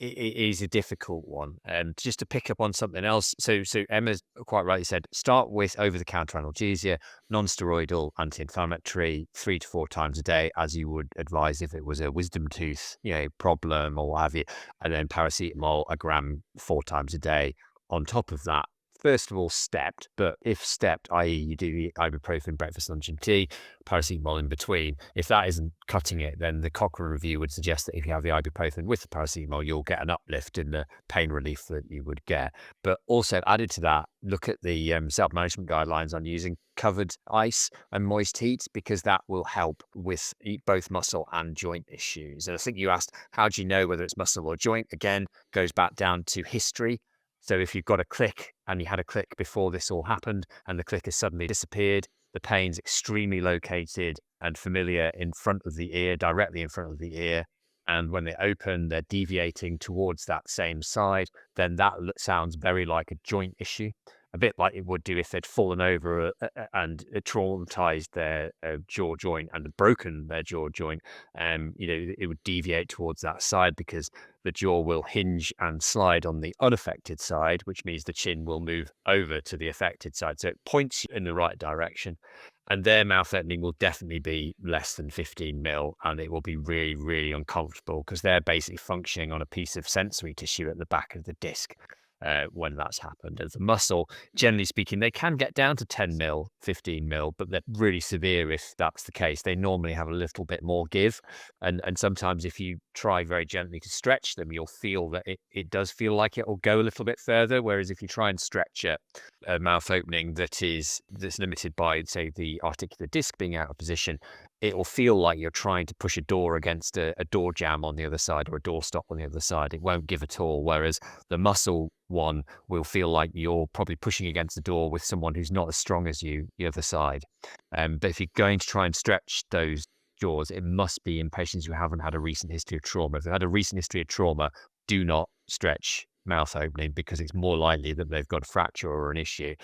it is a difficult one. And just to pick up on something else, so Emma's quite rightly said, start with over-the-counter analgesia, non-steroidal anti-inflammatory 3 to 4 times a day, as you would advise if it was a wisdom tooth, problem or what have you, and then paracetamol, a gram 4 times a day on top of that. First of all, stepped, but if stepped, i.e. you do the ibuprofen, breakfast, lunch and tea, paracetamol in between, if that isn't cutting it, then the Cochrane review would suggest that if you have the ibuprofen with the paracetamol, you'll get an uplift in the pain relief that you would get. But also added to that, look at the self-management guidelines on using covered ice and moist heat, because that will help with both muscle and joint issues. And I think you asked, how do you know whether it's muscle or joint? Again, goes back down to history. So if you've got a click and you had a click before this all happened and the click has suddenly disappeared, the pain's extremely located and familiar in front of the ear, directly in front of the ear. And when they open, they're deviating towards that same side, then that sounds very like a joint issue, a bit like it would do if they'd fallen over and traumatized their jaw joint and broken their jaw joint. It would deviate towards that side because the jaw will hinge and slide on the unaffected side, which means the chin will move over to the affected side. So it points you in the right direction. And their mouth opening will definitely be less than 15 mil, and it will be really, really uncomfortable because they're basically functioning on a piece of sensory tissue at the back of the disc. when that's happened. As a muscle, generally speaking, they can get down to 10 mil, 15 mil, but they're really severe if that's the case. They normally have a little bit more give. And sometimes if you try very gently to stretch them, you'll feel that it does feel like it will go a little bit further. Whereas if you try and stretch a mouth opening that's limited by, say, the articular disc being out of position, it will feel like you're trying to push a door against a door jamb on the other side or a door stop on the other side. It won't give at all. Whereas the muscle one will feel like you're probably pushing against the door with someone who's not as strong as you, the other side. But if you're going to try and stretch those jaws, it must be in patients who haven't had a recent history of trauma. If they've had a recent history of trauma, do not stretch mouth opening because it's more likely that they've got a fracture or an issue.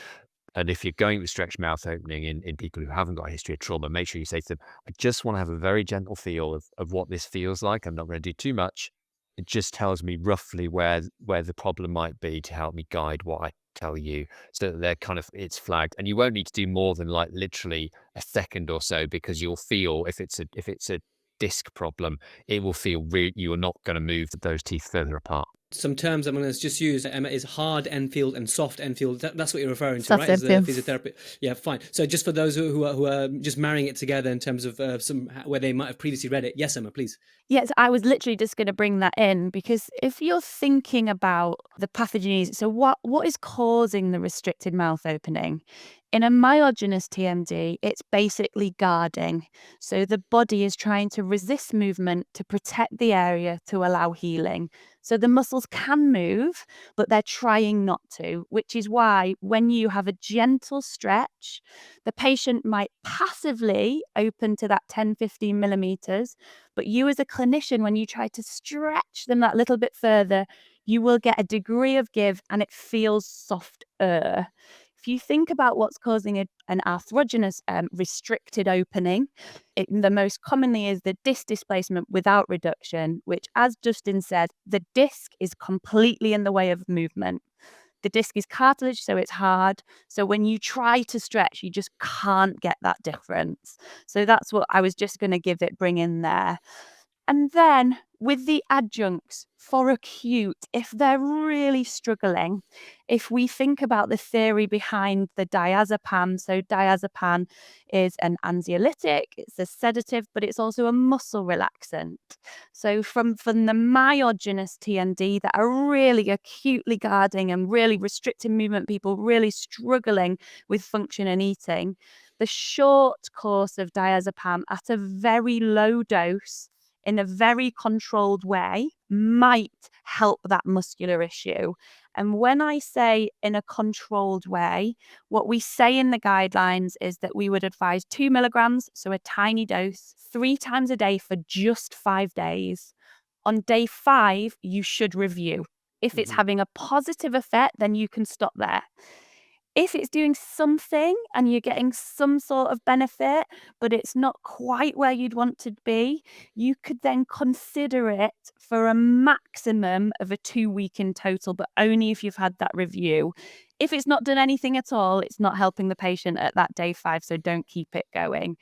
And if you're going with stretched mouth opening in people who haven't got a history of trauma, make sure you say to them, I just want to have a very gentle feel of what this feels like. I'm not going to do too much. It just tells me roughly where the problem might be to help me guide what I tell you, so that it's flagged. And you won't need to do more than like literally a second or so, because you'll feel if it's a disc problem, it will feel you are not going to move those teeth further apart. Some terms I'm going to just use, Emma, is hard Enfield and soft Enfield. That's what you're referring to, Soft right? As the Enfield. physiotherapy. Yeah, fine. So just for those who are just marrying it together in terms of where they might have previously read it. Yes, Emma, please. Yes, I was literally just going to bring that in, because if you're thinking about the pathogenesis, so what is causing the restricted mouth opening? In a myogenous TMD, it's basically guarding. So the body is trying to resist movement to protect the area to allow healing. So the muscles can move, but they're trying not to, which is why when you have a gentle stretch, the patient might passively open to that 10, 15 millimeters. But you as a clinician, when you try to stretch them that little bit further, you will get a degree of give and it feels softer. If you think about what's causing an arthrogenous restricted opening, the most commonly is the disc displacement without reduction, which, as Justin said, the disc is completely in the way of movement. The disc is cartilage, so it's hard. So when you try to stretch, you just can't get that difference. So that's what I was just going to bring in there. And then with the adjuncts for acute, if they're really struggling, if we think about the theory behind the diazepam, so diazepam is an anxiolytic, it's a sedative, but it's also a muscle relaxant. So from the myogenous TMD that are really acutely guarding and really restricting movement, people really struggling with function and eating, the short course of diazepam at a very low dose in a very controlled way might help that muscular issue. And when I say in a controlled way, what we say in the guidelines is that we would advise 2 milligrams, so a tiny dose, 3 times a day for just 5 days. On day 5, you should review. If it's having a positive effect, then you can stop there. If it's doing something and you're getting some sort of benefit, but it's not quite where you'd want to be, you could then consider it for a maximum of a 2-week in total, but only if you've had that review. If it's not done anything at all, it's not helping the patient at that day 5, so don't keep it going.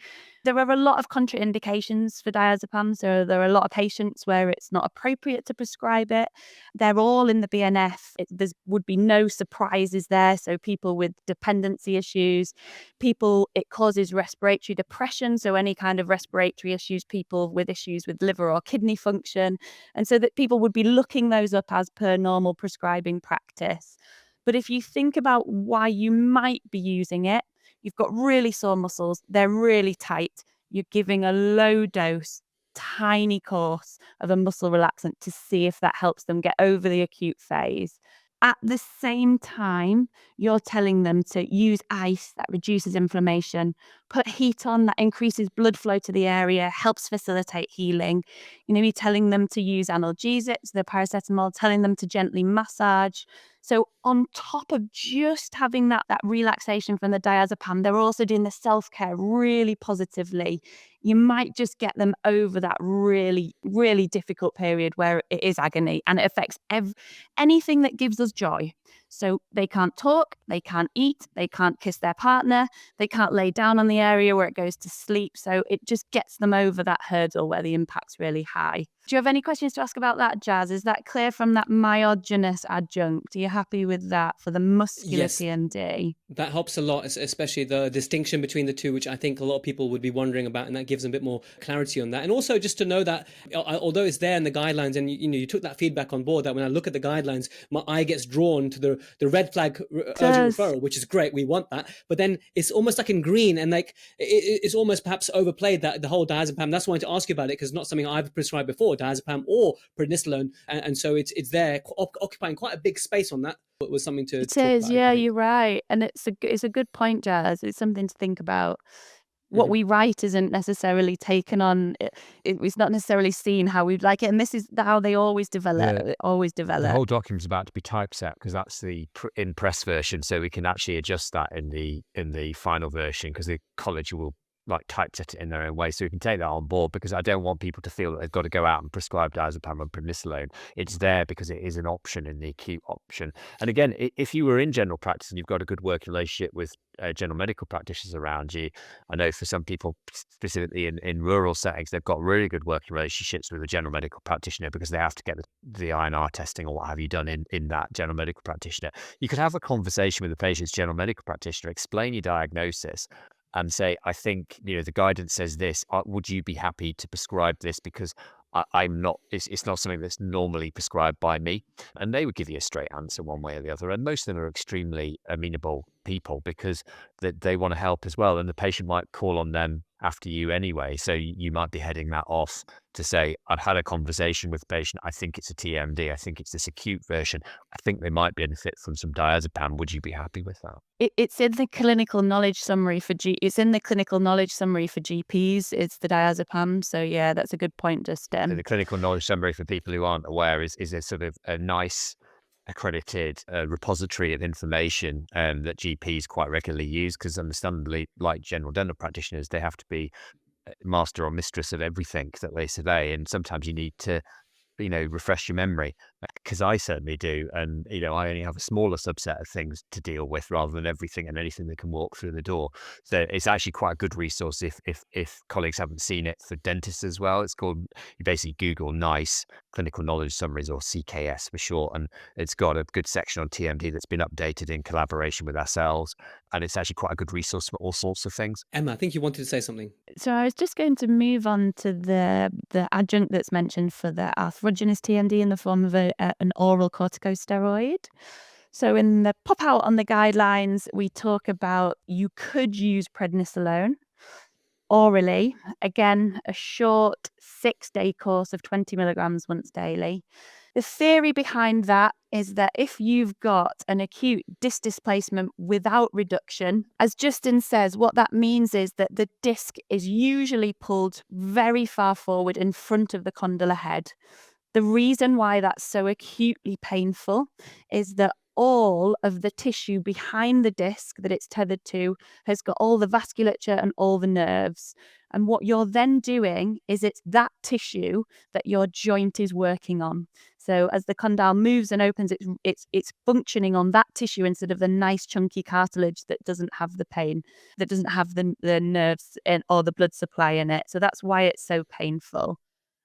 There are a lot of contraindications for diazepam, so there are a lot of patients where it's not appropriate to prescribe it. They're all in the BNF. There would be no surprises there. So people with dependency issues, it causes respiratory depression, so any kind of respiratory issues, people with issues with liver or kidney function, and so that people would be looking those up as per normal prescribing practice. But if you think about why you might be using it, you've got really sore muscles, they're really tight, you're giving a low dose, tiny course of a muscle relaxant to see if that helps them get over the acute phase. At the same time, you're telling them to use ice that reduces inflammation, put heat on that increases blood flow to the area, helps facilitate healing. You're telling them to use analgesics, the paracetamol, telling them to gently massage. So on top of just having that relaxation from the diazepam, they're also doing the self-care really positively. You might just get them over that really, really difficult period where it is agony and it affects anything that gives us joy. So they can't talk, they can't eat, they can't kiss their partner, they can't lay down on the area where it goes to sleep. So it just gets them over that hurdle where the impact's really high. Do you have any questions to ask about that, Jazz? Is that clear from that myogenous adjunct? Are you happy with that for the muscular Yes. TMD? That helps a lot, especially the distinction between the two, which I think a lot of people would be wondering about, and that gives them a bit more clarity on that. And also just to know that although it's there in the guidelines, and you took that feedback on board, that when I look at the guidelines, my eye gets drawn to the red flag urgent referral, which is great. We want that, but then it's almost like in green, and like it's almost perhaps overplayed, that the whole diazepam. That's why I wanted to ask you about it, because it's not something I've prescribed before, diazepam or prednisolone, and so it's there occupying quite a big space on that. It was something to It talk is, about, yeah, you're right. And it's a good point, Jazz. It's something to think about. What we write isn't necessarily taken on, it's not necessarily seen how we'd like it. And this is how they always develop, The whole document's about to be typeset, because that's the in press version, so we can actually adjust that in the final version, because the college will like typeset it in their own way, so we can take that on board, because I don't want people to feel that they've got to go out and prescribe diazepam and prednisolone. It's there because it is an option in the acute option. And again, if you were in general practice and you've got a good working relationship with general medical practitioners around you, I know for some people, specifically in rural settings, they've got really good working relationships with a general medical practitioner, because they have to get the INR testing or what have you done in that general medical practitioner. You could have a conversation with the patient's general medical practitioner, explain your diagnosis, and say, I think, the guidance says this. Would you be happy to prescribe this? Because I'm not, it's not something that's normally prescribed by me. And they would give you a straight answer one way or the other. And most of them are extremely amenable people, because they want to help as well. And the patient might call on them after you anyway. So you might be heading that off to say, I've had a conversation with the patient. I think it's a TMD. I think it's this acute version. I think they might benefit from some diazepam. Would you be happy with that? It's in the clinical knowledge summary for It's in the clinical knowledge summary for GPs. It's the diazepam. So yeah, that's a good point, Justin. So the clinical knowledge summary, for people who aren't aware, is a sort of a nice accredited repository of information that GPs quite regularly use, because understandably, like general dental practitioners, they have to be master or mistress of everything that they survey, and sometimes you need to refresh your memory, because I certainly do. And, I only have a smaller subset of things to deal with rather than everything and anything that can walk through the door. So it's actually quite a good resource if colleagues haven't seen it, for dentists as well. It's called, you basically Google NICE, Clinical Knowledge Summaries, or CKS for short. And it's got a good section on TMD that's been updated in collaboration with ourselves. And it's actually quite a good resource for all sorts of things. Emma, I think you wanted to say something. So I was just going to move on to the adjunct that's mentioned for the arthrogenous TMD in the form of an oral corticosteroid. So in the pop out on the guidelines, we talk about you could use prednisolone orally. Again, a short 6-day course of 20 milligrams once daily. The theory behind that is that if you've got an acute disc displacement without reduction, as Justin says, what that means is that the disc is usually pulled very far forward in front of the condylar head. The reason why that's so acutely painful is that all of the tissue behind the disc that it's tethered to has got all the vasculature and all the nerves. And what you're then doing is it's that tissue that your joint is working on. So as the condyle moves and opens, it's functioning on that tissue instead of the nice chunky cartilage that doesn't have the pain, that doesn't have the nerves or the blood supply in it. So that's why it's so painful.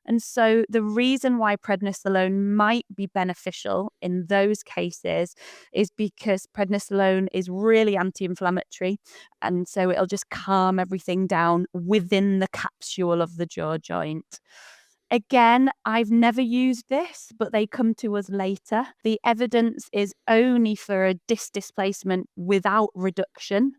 And so the reason why prednisolone might be beneficial in those cases is because prednisolone is really anti-inflammatory. And so it'll just calm everything down within the capsule of the jaw joint. Again, I've never used this, but they come to us later. The evidence is only for a disc displacement without reduction.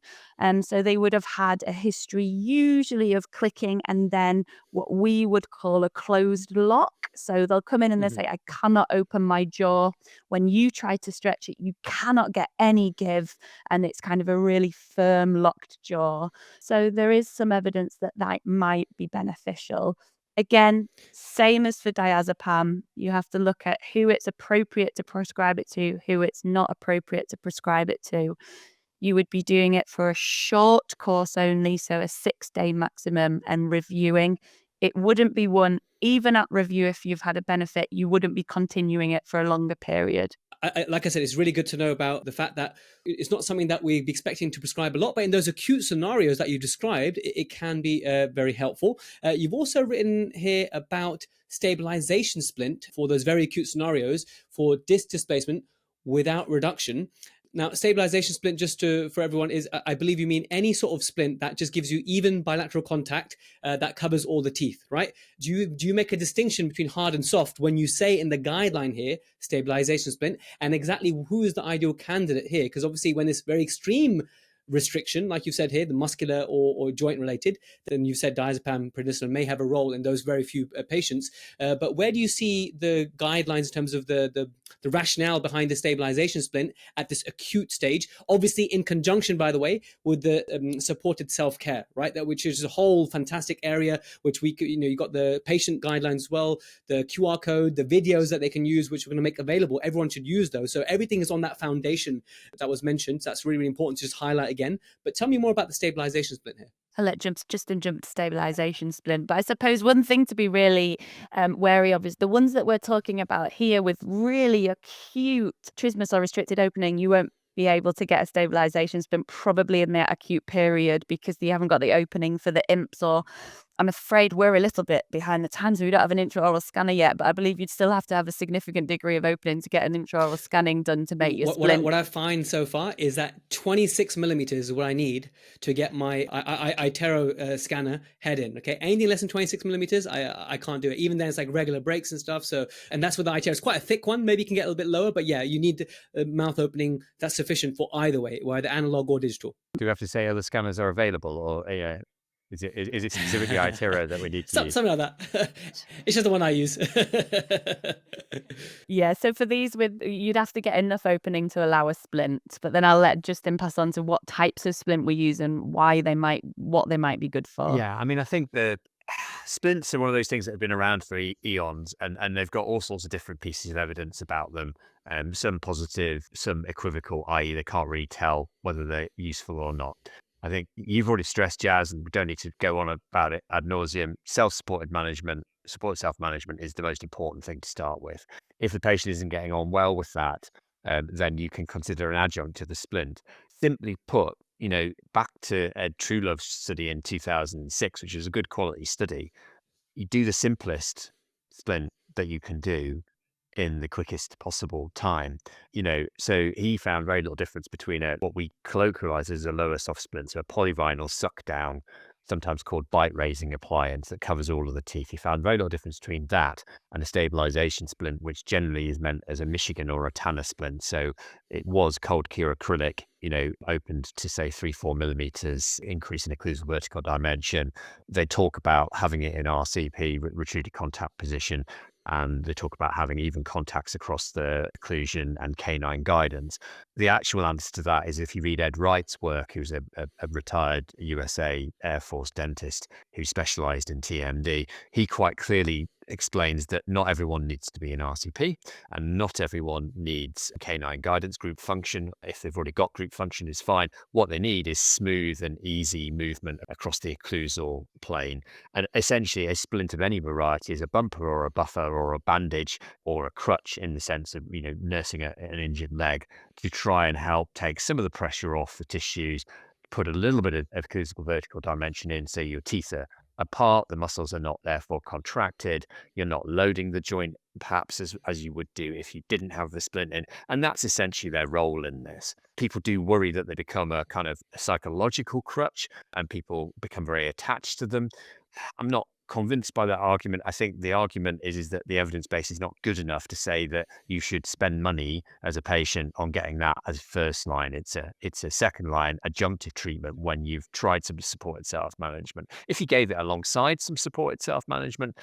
So they would have had a history usually of clicking and then what we would call a closed lock. So they'll come in and they'll say, I cannot open my jaw. When you try to stretch it, you cannot get any give. And it's kind of a really firm locked jaw. So there is some evidence that that might be beneficial. Again, same as for diazepam, you have to look at who it's appropriate to prescribe it to, who it's not appropriate to prescribe it to. You would be doing it for a short course only, so a 6-day maximum, and reviewing. It wouldn't be one, even at review, if you've had a benefit, you wouldn't be continuing it for a longer period. like I said, it's really good to know about the fact that it's not something that we'd be expecting to prescribe a lot, but in those acute scenarios that you described, it can be very helpful. You've also written here about stabilization splint for those very acute scenarios for disc displacement without reduction. Now, stabilization splint, for everyone, is, I believe you mean any sort of splint that just gives you even bilateral contact that covers all the teeth, right? Do you make a distinction between hard and soft when you say in the guideline here, stabilization splint, and exactly who is the ideal candidate here? Because obviously when it's very extreme restriction, like you said here, the muscular or joint related, then you said diazepam, prednisolone may have a role in those very few patients. But where do you see the guidelines in terms of the rationale behind the stabilization splint at this acute stage? Obviously, in conjunction, by the way, with the supported self-care, right? Which is a whole fantastic area, which you got the patient guidelines as well, the QR code, the videos that they can use, which we're going to make available. Everyone should use those. So everything is on that foundation that was mentioned. So that's really, really important to just highlight again. But tell me more about the stabilization splint here. I'll let Justin jump to stabilization splint. But I suppose one thing to be really wary of is the ones that we're talking about here with really acute trismus or restricted opening, you won't be able to get a stabilization splint probably in that acute period because you haven't got the opening for the imps, or I'm afraid we're a little bit behind the times. We don't have an intraoral scanner yet, but I believe you'd still have to have a significant degree of opening to get an intraoral scanning done to make your splint. What I find so far is that 26 millimeters is what I need to get my iTero scanner head in. Okay, anything less than 26 millimeters, I can't do it. Even then, it's like regular breaks and stuff. So, and that's with the iTero. It's quite a thick one. Maybe you can get a little bit lower, but yeah, you need the mouth opening that's sufficient for either way, either analog or digital. Do we have to say other scanners are available, or is it specifically iTero that we need to use? Something like that. It's just the one I use. Yeah, so for these, you'd have to get enough opening to allow a splint, but then I'll let Justin pass on to what types of splint we use and what they might be good for. Yeah, I mean, I think the splints are one of those things that have been around for eons, and they've got all sorts of different pieces of evidence about them. Some positive, some equivocal, i.e. they can't really tell whether they're useful or not. I think you've already stressed, Jazz, and we don't need to go on about it ad nauseum. Supported self-management is the most important thing to start with. If the patient isn't getting on well with that, then you can consider an adjunct to the splint. Simply put, back to Ed Truelove's study in 2006, which was a good quality study, you do the simplest splint that you can do in the quickest possible time. So he found very little difference between what we colloquialize as a lower soft splint, so a polyvinyl suck down, sometimes called bite raising appliance that covers all of the teeth. He found very little difference between that and a stabilization splint, which generally is meant as a Michigan or a Tanner splint. So it was cold cure acrylic, opened to say 3-4 millimeters, increase in occlusal vertical dimension. They talk about having it in RCP, retruded contact position, and they talk about having even contacts across the occlusion and canine guidance. The actual answer to that is if you read Ed Wright's work, who's a retired USA Air Force dentist who specialized in TMD, he quite clearly explains that not everyone needs to be in RCP and not everyone needs canine guidance. Group function, if they've already got group function, is fine. What they need is smooth and easy movement across the occlusal plane. And essentially a splint of any variety is a bumper or a buffer or a bandage or a crutch in the sense of, nursing an injured leg to try and help take some of the pressure off the tissues, put a little bit of occlusal vertical dimension in so your teeth are apart, the muscles are not therefore contracted, you're not loading the joint perhaps as you would do if you didn't have the splint in. And that's essentially their role in this. People do worry that they become a kind of psychological crutch and people become very attached to them. I'm not convinced by that argument. I think the argument is that the evidence base is not good enough to say that you should spend money as a patient on getting that as first line. It's a second line adjunctive treatment when you've tried some supported self-management. If you gave it alongside some supported self-management,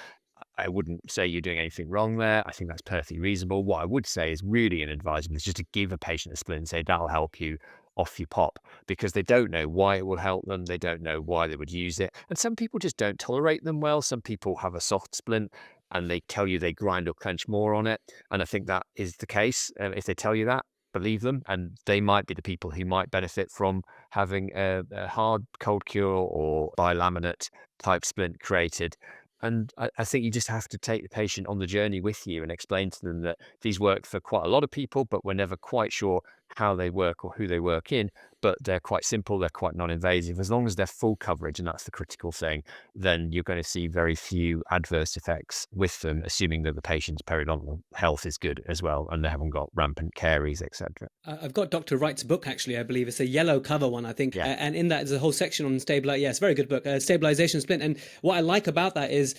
I wouldn't say you're doing anything wrong there. I think that's perfectly reasonable. What I would say is really inadvisable is just to give a patient a splint and say that'll help you, off you pop, because they don't know why it will help them. They don't know why they would use it. And some people just don't tolerate them well. Some people have a soft splint and they tell you they grind or clench more on it. And I think that is the case. If they tell you that, believe them. And they might be the people who might benefit from having a hard cold cure or bilaminate type splint created. And I think you just have to take the patient on the journey with you and explain to them that these work for quite a lot of people, but we're never quite sure how they work or who they work in. But they're quite simple, they're quite non-invasive. As long as they're full coverage, and that's the critical thing, then you're going to see very few adverse effects with them, assuming that the patient's periodontal health is good as well and they haven't got rampant caries, etc. I've got Dr. Wright's book, actually, I believe. It's a yellow cover one, I think. Yeah. And in that, there's a whole section on stabilization. Yeah, it's a very good book, Stabilization Splint. And what I like about that is,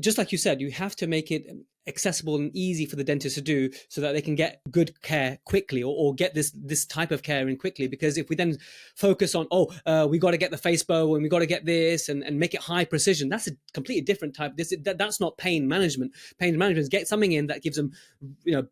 just like you said, you have to make it accessible and easy for the dentist to do so that they can get good care quickly, or get this type of care in quickly. Because if we then focus on, we got to get the face bow and we got to get this and make it high precision, that's a completely different type. That's not pain management. Pain management is get something in that gives them,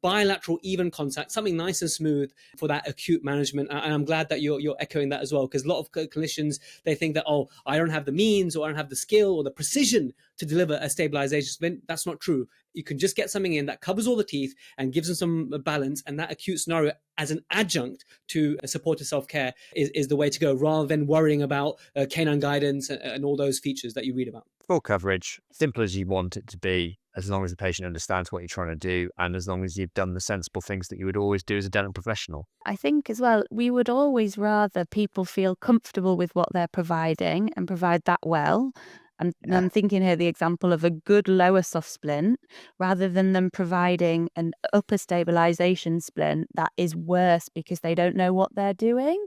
bilateral even contact, something nice and smooth for that acute management. And I'm glad that you're echoing that as well, because a lot of clinicians, they think that, I don't have the means, or I don't have the skill or the precision to deliver a stabilization splint. That's not true. You can just get something in that covers all the teeth and gives them some balance, and that acute scenario as an adjunct to supportive self-care is the way to go, rather than worrying about canine guidance and all those features that you read about. Full coverage, simple as you want it to be, as long as the patient understands what you're trying to do, and as long as you've done the sensible things that you would always do as a dental professional. I think as well, we would always rather people feel comfortable with what they're providing and provide that well. And I'm thinking here the example of a good lower soft splint, rather than them providing an upper stabilization splint that is worse because they don't know what they're doing.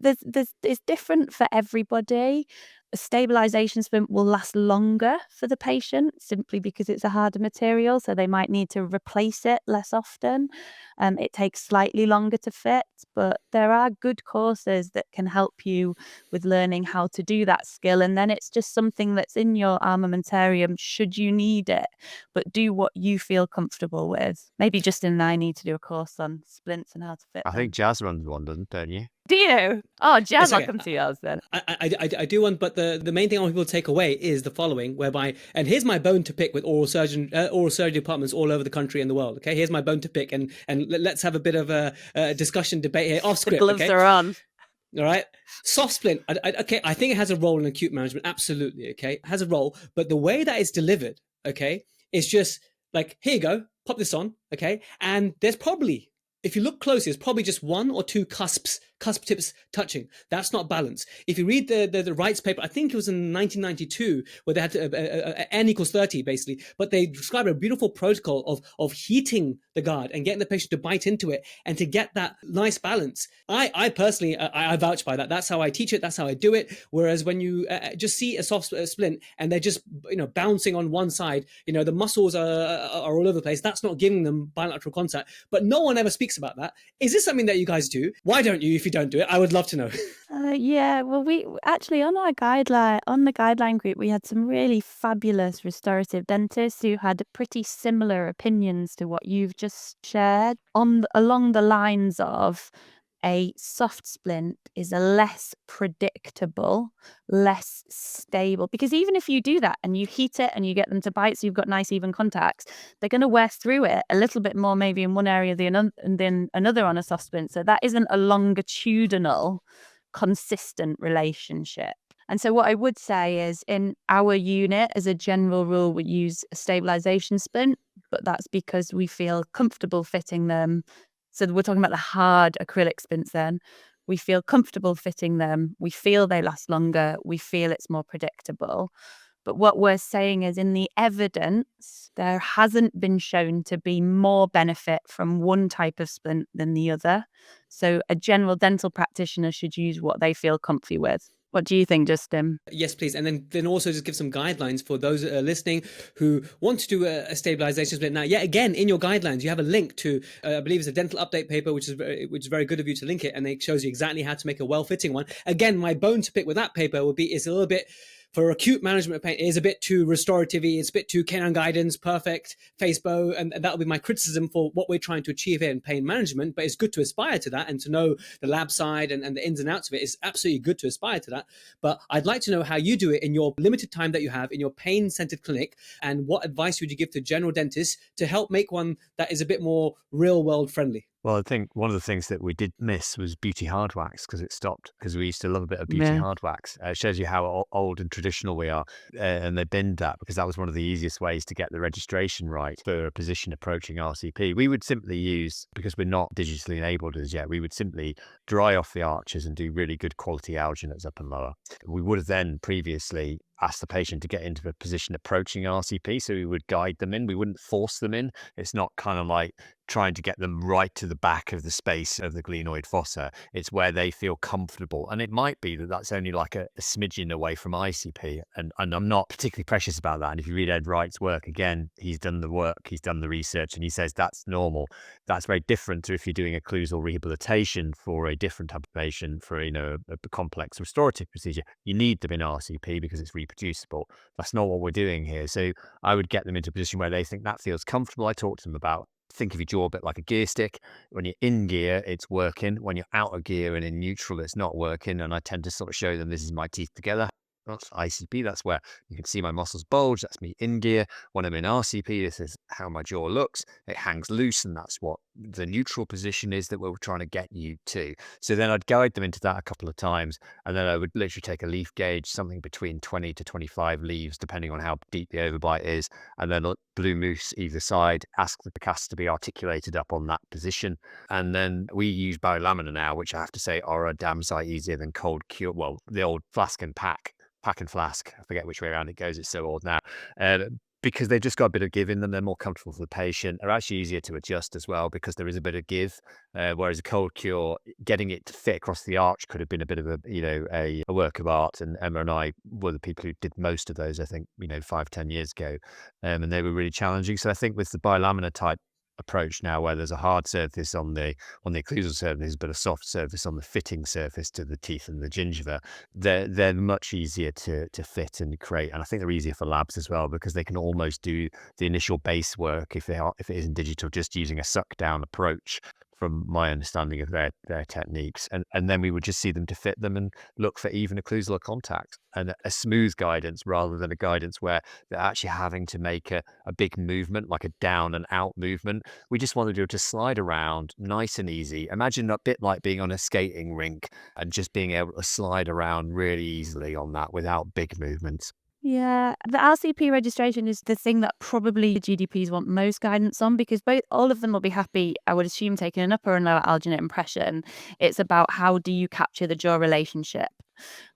It's different for everybody. A stabilization splint will last longer for the patient simply because it's a harder material, so they might need to replace it less often. It takes slightly longer to fit, but there are good courses that can help you with learning how to do that skill. And then it's just something that's in your armamentarium should you need it, but do what you feel comfortable with. Maybe Justin and I need to do a course on splints and how to fit I them. think Jazz runs one, don't you? Do you? Oh, Jazz, It's okay. I'll come to yours then. I do want, but the main thing I want people to take away is the following, whereby, and here's my bone to pick with oral surgery departments all over the country and the world. Okay, here's my bone to pick, and let's have a bit of a discussion debate here off script. The gloves okay? are on. All right, soft splint. I think it has a role in acute management. Absolutely, okay, it has a role, but the way that it's delivered, okay, is just like, here you go, pop this on, okay, and there's probably, if you look closely, there's probably just one or two cusp tips touching. That's not balance. If you read the Wright's paper, I think it was in 1992, where they had N equals 30 basically, but they describe a beautiful protocol of heating the guard and getting the patient to bite into it and to get that nice balance. I personally, I vouch by that. That's how I teach it. That's how I do it. Whereas when you just see a soft splint and they're just bouncing on one side, the muscles are all over the place. That's not giving them bilateral contact. But no one ever speaks about that. Is this something that you guys do? Why don't you? If you don't do it, I would love to know. Yeah, well, we actually on the guideline group, we had some really fabulous restorative dentists who had pretty similar opinions to what you've just shared, along the lines of a soft splint is a less predictable, less stable, because even if you do that and you heat it and you get them to bite, so you've got nice even contacts, they're going to wear through it a little bit more maybe in one area and then another on a soft splint. So that isn't a longitudinal, consistent relationship. And so what I would say is, in our unit, as a general rule, we use a stabilization splint, but that's because we feel comfortable fitting them. So we're talking about the hard acrylic splints then. We feel comfortable fitting them. We feel they last longer. We feel it's more predictable. But what we're saying is, in the evidence, there hasn't been shown to be more benefit from one type of splint than the other. So a general dental practitioner should use what they feel comfy with. What do you think, Justin? Yes, please. And then also just give some guidelines for those listening who want to do a stabilization split. Now, yet again, in your guidelines, you have a link to, I believe it's a dental update paper, which is very good of you to link it. And it shows you exactly how to make a well-fitting one. Again, my bone to pick with that paper would be, it's a little bit, for acute management of pain, it is a bit too restorative-y, it's a bit too canine guidance, perfect, face bow, and that would be my criticism for what we're trying to achieve here in pain management. But it's good to aspire to that and to know the lab side and the ins and outs of it. It's absolutely good to aspire to that. But I'd like to know how you do it in your limited time that you have in your pain-centered clinic, and what advice would you give to general dentists to help make one that is a bit more real-world friendly? Well, I think one of the things that we did miss was beauty hard wax because it stopped, because we used to love a bit of beauty Yeah. hard wax. It shows you how old and traditional we are. And they binned that because that was one of the easiest ways to get the registration right for a position approaching RCP. We would simply use, because we're not digitally enabled as yet, we would simply dry off the arches and do really good quality alginates up and lower. We would have then previously asked the patient to get into a position approaching RCP. So we would guide them in. We wouldn't force them in. It's not kind of like trying to get them right to the back of the space of the glenoid fossa. It's where they feel comfortable. And it might be that that's only like a smidgen away from ICP. And I'm not particularly precious about that. And if you read Ed Wright's work, again, he's done the work, he's done the research, and he says that's normal. That's very different to if you're doing occlusal rehabilitation for a different type of patient, for, a complex restorative procedure. You need them in RCP because it's reproducible. That's not what we're doing here. So I would get them into a position where they think that feels comfortable. I talk to them about, think of your jaw a bit like a gear stick. When you're in gear, it's working. When you're out of gear and in neutral, it's not working. And I tend to sort of show them, this is my teeth together. That's ICP. That's where you can see my muscles bulge. That's me in gear. When I'm in RCP, this is how my jaw looks. It hangs loose, and that's what the neutral position is that we're trying to get you to. So then I'd guide them into that a couple of times, and then I would literally take a leaf gauge, something between 20 to 25 leaves, depending on how deep the overbite is, and then a blue mousse either side, ask the cast to be articulated up on that position. And then we use biolaminar now, which I have to say are a damn sight easier than cold cure. Well, the old flask and pack and flask. I forget which way around it goes. It's so old now. Because they've just got a bit of give in them. They're more comfortable for the patient. They're actually easier to adjust as well because there is a bit of give. Whereas a cold cure, getting it to fit across the arch could have been a bit of a work of art. And Emma and I were the people who did most of those, I think, 5-10 years ago. And they were really challenging. So I think with the biolaminar type approach now, where there's a hard surface on the occlusal surface but a soft surface on the fitting surface to the teeth and the gingiva, they're much easier to fit and create. And I think they're easier for labs as well because they can almost do the initial base work if it isn't digital, just using a suck down approach, from my understanding of their techniques. And then we would just see them to fit them and look for even occlusal contact and a smooth guidance rather than a guidance where they're actually having to make a big movement, like a down and out movement. We just want to do it to slide around nice and easy. Imagine a bit like being on a skating rink and just being able to slide around really easily on that without big movements. Yeah, the RCP registration is the thing that probably the GDPs want most guidance on because all of them will be happy, I would assume, taking an upper and lower alginate impression. It's about how do you capture the jaw relationship.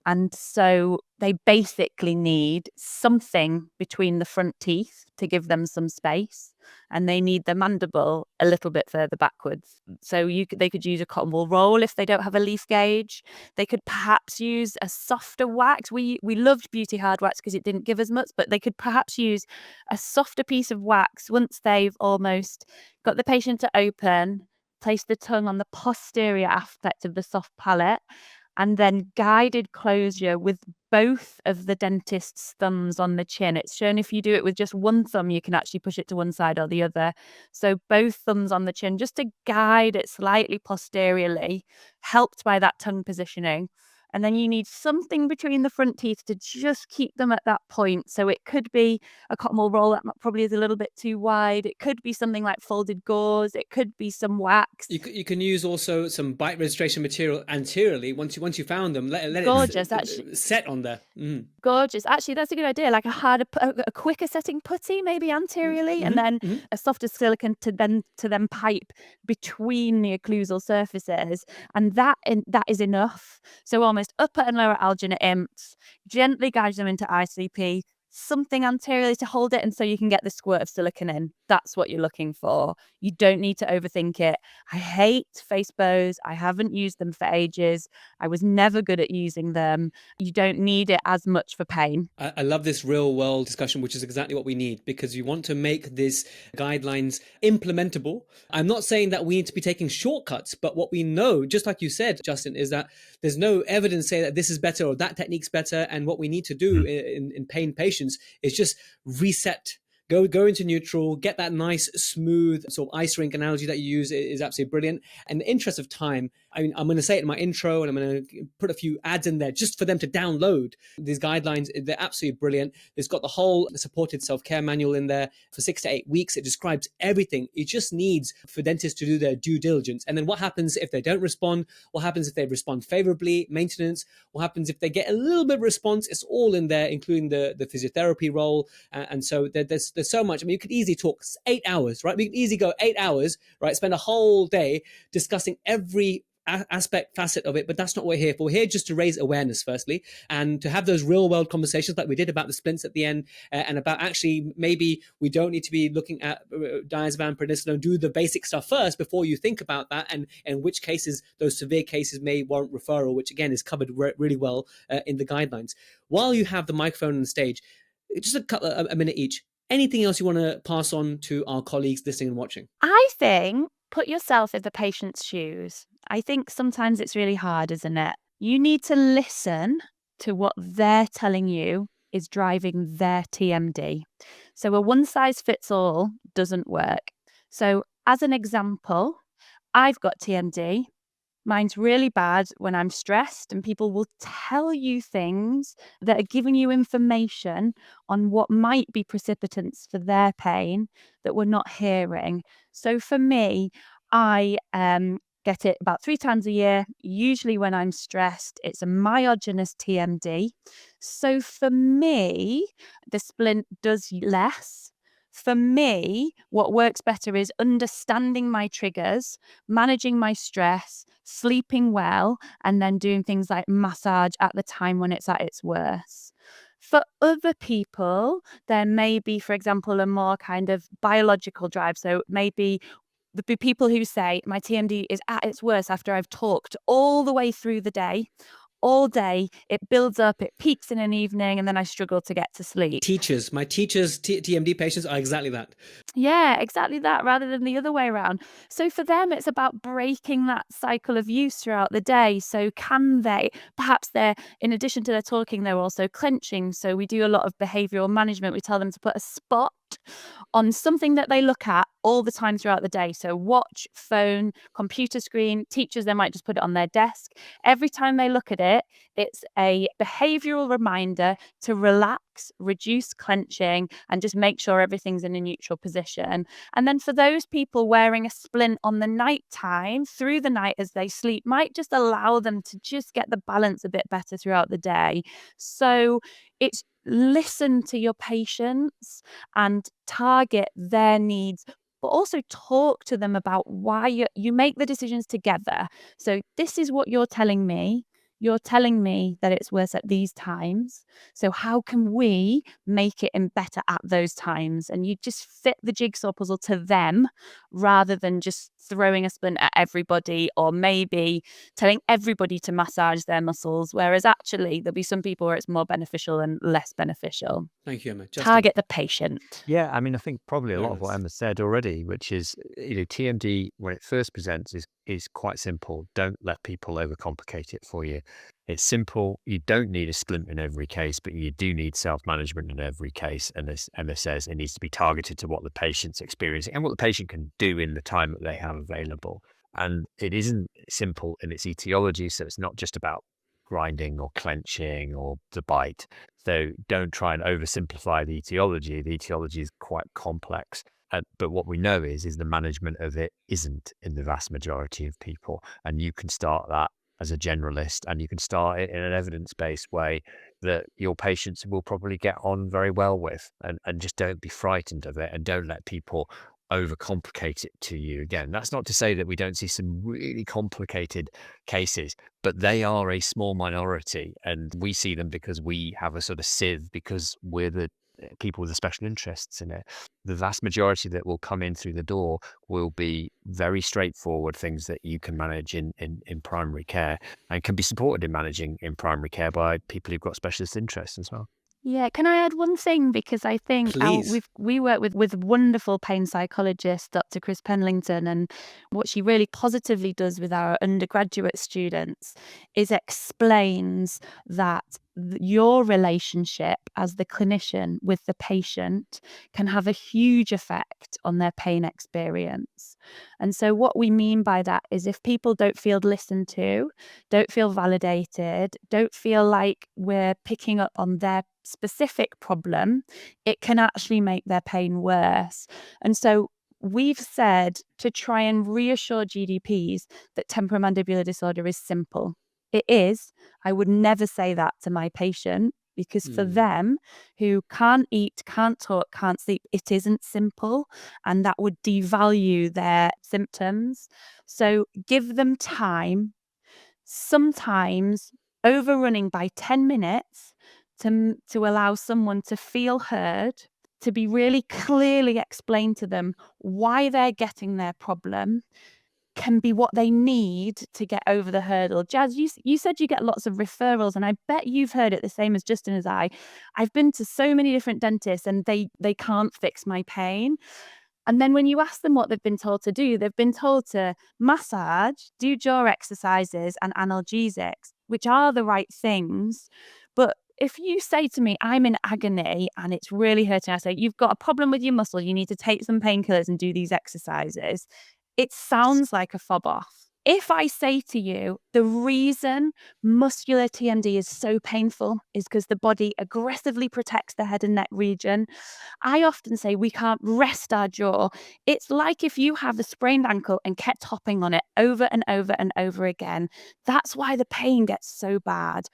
And so they basically need something between the front teeth to give them some space, and they need the mandible a little bit further backwards. So they could use a cotton wool roll if they don't have a leaf gauge. They could perhaps use a softer wax. We loved beauty hard wax because it didn't give as much, but they could perhaps use a softer piece of wax once they've almost got the patient to open, place the tongue on the posterior aspect of the soft palate, and then guided closure with both of the dentist's thumbs on the chin. It's shown if you do it with just one thumb, you can actually push it to one side or the other. So both thumbs on the chin, just to guide it slightly posteriorly, helped by that tongue positioning. And then you need something between the front teeth to just keep them at that point. So it could be a cotton wool roll that probably is a little bit too wide. It could be something like folded gauze. It could be some wax. You can use also some bite registration material anteriorly. Once you found them, let Gorgeous, it actually. set on there. Mm. Gorgeous. Actually, that's a good idea. Like a quicker setting putty, maybe anteriorly, and then a softer silicone to then pipe between the occlusal surfaces, and that is enough. So almost upper and lower alginate imps, gently guide them into ICP, something anteriorly to hold it, and so you can get the squirt of silicone in. That's what you're looking for. You don't need to overthink it. I hate face bows. I haven't used them for ages. I was never good at using them. You don't need it as much for pain. I love this real world discussion, which is exactly what we need, because you want to make these guidelines implementable. I'm not saying that we need to be taking shortcuts, but what we know, just like you said, Justin, is that there's no evidence saying that this is better or that technique's better. And what we need to do in pain patients is just reset. Go into neutral, get that nice, smooth sort of ice rink analogy that you use is absolutely brilliant. And in the interest of time, I mean, I'm going to say it in my intro, and I'm going to put a few ads in there just for them to download these guidelines. They're absolutely brilliant. It's got the whole supported self-care manual in there for 6 to 8 weeks. It describes everything. It just needs for dentists to do their due diligence. And then what happens if they don't respond? What happens if they respond favorably? Maintenance. What happens if they get a little bit of response? It's all in there, including the physiotherapy role. And so there's so much. I mean, you could easily talk 8 hours, right? We could easily go 8 hours, right? Spend a whole day discussing every aspect, facet of it, but that's not what we're here for. We're here just to raise awareness, firstly, and to have those real world conversations like we did about the splints at the end, and about actually maybe we don't need to be looking at diazepam, prednisolone. Do the basic stuff first before you think about that, and in which cases those severe cases may warrant referral, which again is covered really well in the guidelines. While you have the microphone on the stage, just a minute each. Anything else you want to pass on to our colleagues listening and watching? I think put yourself in the patient's shoes. I think sometimes it's really hard, isn't it? You need to listen to what they're telling you is driving their TMD. So a one size fits all doesn't work. So as an example, I've got TMD. Mine's really bad when I'm stressed, and people will tell you things that are giving you information on what might be precipitants for their pain that we're not hearing. So for me, I get it about 3 times a year. Usually when I'm stressed, it's a Myogenous TMD. So for me, the splint does less. For me, what works better is understanding my triggers, managing my stress, sleeping well, and then doing things like massage at the time when it's at its worst. For other people, there may be, for example, a more kind of biological drive. So maybe the people who say my TMD is at its worst after I've talked all the way through the day, all day, it builds up, it peaks in an evening, and then I struggle to get to sleep. My teachers, TMD patients are exactly that. Yeah, exactly that, rather than the other way around. So for them, it's about breaking that cycle of use throughout the day. So can they, perhaps they're, in addition to their talking, they're also clenching. So we do a lot of behavioral management. We tell them to put a spot on something that they look at all the time throughout the day. So watch, phone, computer screen. Teachers, they might just put it on their desk. Every time they look at it, it's a behavioral reminder to relax, reduce clenching, and just make sure everything's in a neutral position. And then for those people, wearing a splint on the night time through the night as they sleep might just allow them to just get the balance a bit better throughout the day. So it's listen to your patients and target their needs, but also talk to them about why you make the decisions together. So this is what you're telling me. You're telling me that it's worse at these times. So how can we make it better at those times? And you just fit the jigsaw puzzle to them rather than just throwing a splint at everybody, or maybe telling everybody to massage their muscles, whereas actually there'll be some people where it's more beneficial and less beneficial. Thank you, Emma. Justin. Target the patient. Yeah, I mean, I think probably a lot of what Yes. Emma said already, which is, TMD, when it first presents, is quite simple. Don't let people overcomplicate it for you. It's simple. You don't need a splint in every case, but you do need self-management in every case. And as Emma says, it needs to be targeted to what the patient's experiencing and what the patient can do in the time that they have available. And it isn't simple in its etiology, so it's not just about grinding or clenching or the bite. So don't try and oversimplify the etiology. The etiology is quite complex. But what we know is the management of it isn't in the vast majority of people. And you can start that as a generalist, and you can start it in an evidence-based way that your patients will probably get on very well with. And just don't be frightened of it, and don't let people overcomplicate it to you. Again, that's not to say that we don't see some really complicated cases, but they are a small minority, and we see them because we have a sort of sieve, because we're the people with the special interests in it. The vast majority that will come in through the door will be very straightforward things that you can manage in primary care, and can be supported in managing in primary care by people who've got specialist interests as well. Yeah, can I add one thing? Because I think Please. we work with wonderful pain psychologist, Dr. Chris Penlington, and what she really positively does with our undergraduate students is explains that your relationship as the clinician with the patient can have a huge effect on their pain experience. And so what we mean by that is if people don't feel listened to, don't feel validated, don't feel like we're picking up on their specific problem, it can actually make their pain worse. And so we've said to try and reassure GDPs that temporomandibular disorder is simple. It is. I would never say that to my patient, because for them who can't eat, can't talk, can't sleep, it isn't simple, and that would devalue their symptoms. So give them time, sometimes overrunning by 10 minutes to allow someone to feel heard, to be really clearly explained to them why they're getting their problem, can be what they need to get over the hurdle. Jazz, you said you get lots of referrals, and I bet you've heard it the same as Justin as I. I've been to so many different dentists and they can't fix my pain. And then when you ask them what they've been told to do, they've been told to massage, do jaw exercises and analgesics, which are the right things. But if you say to me, I'm in agony and it's really hurting, I say, you've got a problem with your muscle, you need to take some painkillers and do these exercises, it sounds like a fob off. If I say to you, the reason muscular TMD is so painful is because the body aggressively protects the head and neck region, I often say we can't rest our jaw. It's like if you have a sprained ankle and kept hopping on it over and over and over again. That's why the pain gets so bad.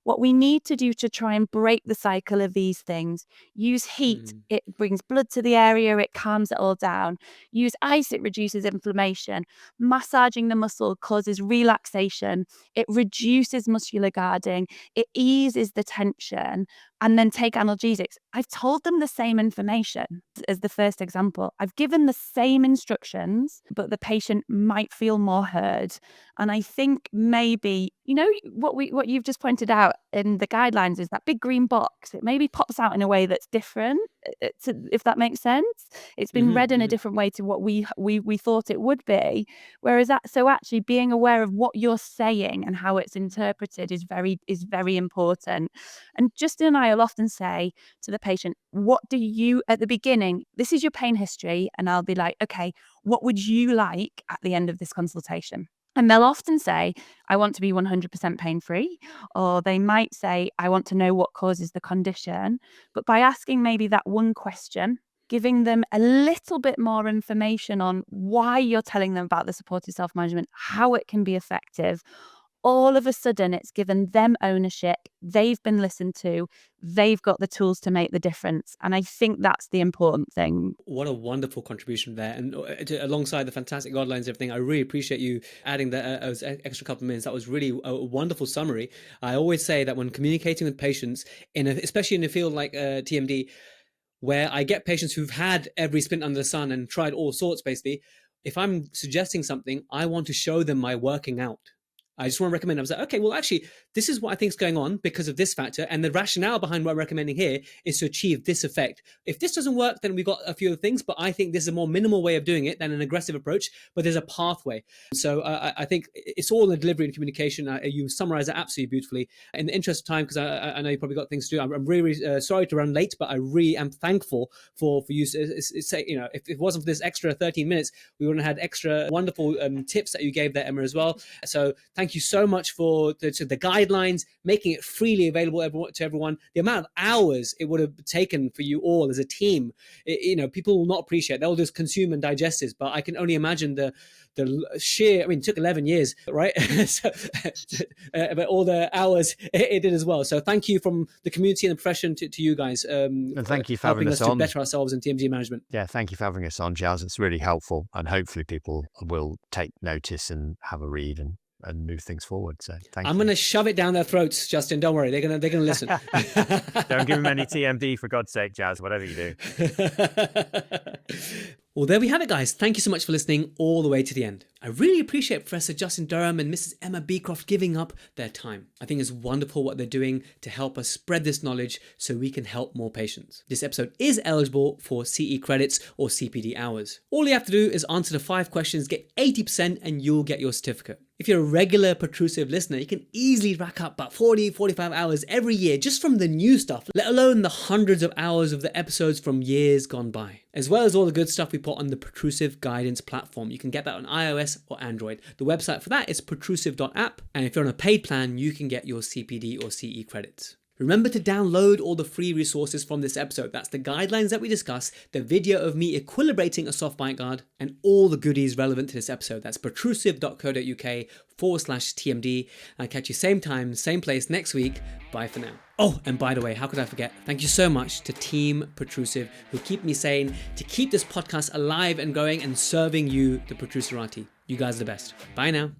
What we need to do to try and break the cycle of these things, use heat, it brings blood to the area, it calms it all down. Use ice, it reduces inflammation. Massaging the muscle causes relaxation. It reduces muscular guarding. It eases the tension. And then take analgesics. I've told them the same information as the first example. I've given the same instructions, but the patient might feel more heard. And I think maybe, what you've just pointed out in the guidelines is that big green box. It maybe pops out in a way that's different, if that makes sense. It's been read in a different way to what we thought it would be. Whereas so actually being aware of what you're saying and how it's interpreted is very important. And Justin and I will often say to the patient, what do you, at the beginning, this is your pain history. And I'll be like, okay, what would you like at the end of this consultation? And they'll often say, I want to be 100% pain-free, or they might say, I want to know what causes the condition. But by asking maybe that one question, giving them a little bit more information on why you're telling them about the supportive self-management, how it can be effective, all of a sudden it's given them ownership. They've been listened to. They've got the tools to make the difference. And I think that's the important thing. What a wonderful contribution there. And alongside the fantastic guidelines and everything, I really appreciate you adding those extra couple of minutes. That was really a wonderful summary. I always say that when communicating with patients, especially in a field like TMD, where I get patients who've had every splint under the sun and tried all sorts, basically, if I'm suggesting something, I want to show them my working out. I just want to recommend. I was like, okay, well, actually, this is what I think is going on because of this factor. And the rationale behind what I'm recommending here is to achieve this effect. If this doesn't work, then we've got a few other things. But I think this is a more minimal way of doing it than an aggressive approach. But there's a pathway. So I think it's all in the delivery and communication. You summarize it absolutely beautifully. In the interest of time, because I know you probably got things to do, I'm really sorry to run late, but I really am thankful for you. If it wasn't for this extra 13 minutes, we wouldn't have had extra wonderful tips that you gave there, Emma, as well. So thank you so much for the guidelines, making it freely available to everyone. The amount of hours it would have taken for you all as a team, people will not appreciate. They'll just consume and digest this. But I can only imagine the sheer, it took 11 years, right? But all the hours it did as well. So thank you from the community and the profession to you guys. And thank you for helping having us us on. to better ourselves in TMD management. Yeah, thank you for having us on, Jazz. It's really helpful. And hopefully people will take notice and have a read and move things forward. So thank you. I'm going to shove it down their throats, Justin. Don't worry. They're going to listen. Don't give them any TMD, for God's sake, Jazz, whatever you do. Well, there we have it, guys. Thank you so much for listening all the way to the end. I really appreciate Professor Justin Durham and Mrs. Emma Beecroft giving up their time. I think it's wonderful what they're doing to help us spread this knowledge so we can help more patients. This episode is eligible for CE credits or CPD hours. All you have to do is answer the 5 questions, get 80%, and you'll get your certificate. If you're a regular Protrusive listener, you can easily rack up about 40-45 hours every year just from the new stuff, let alone the hundreds of hours of the episodes from years gone by. As well as all the good stuff we put on the Protrusive guidance platform. You can get that on iOS or Android. The website for that is protrusive.app, and if you're on a paid plan, you can get your CPD or CE credits. Remember to download all the free resources from this episode. That's the guidelines that we discuss, the video of me equilibrating a soft bite guard, and all the goodies relevant to this episode. That's protrusive.co.uk/TMD. I'll catch you same time, same place next week. Bye for now. Oh, and by the way, how could I forget? Thank you so much to Team Protrusive who keep me sane, to keep this podcast alive and going and serving you, the Protruserati. You guys are the best. Bye now.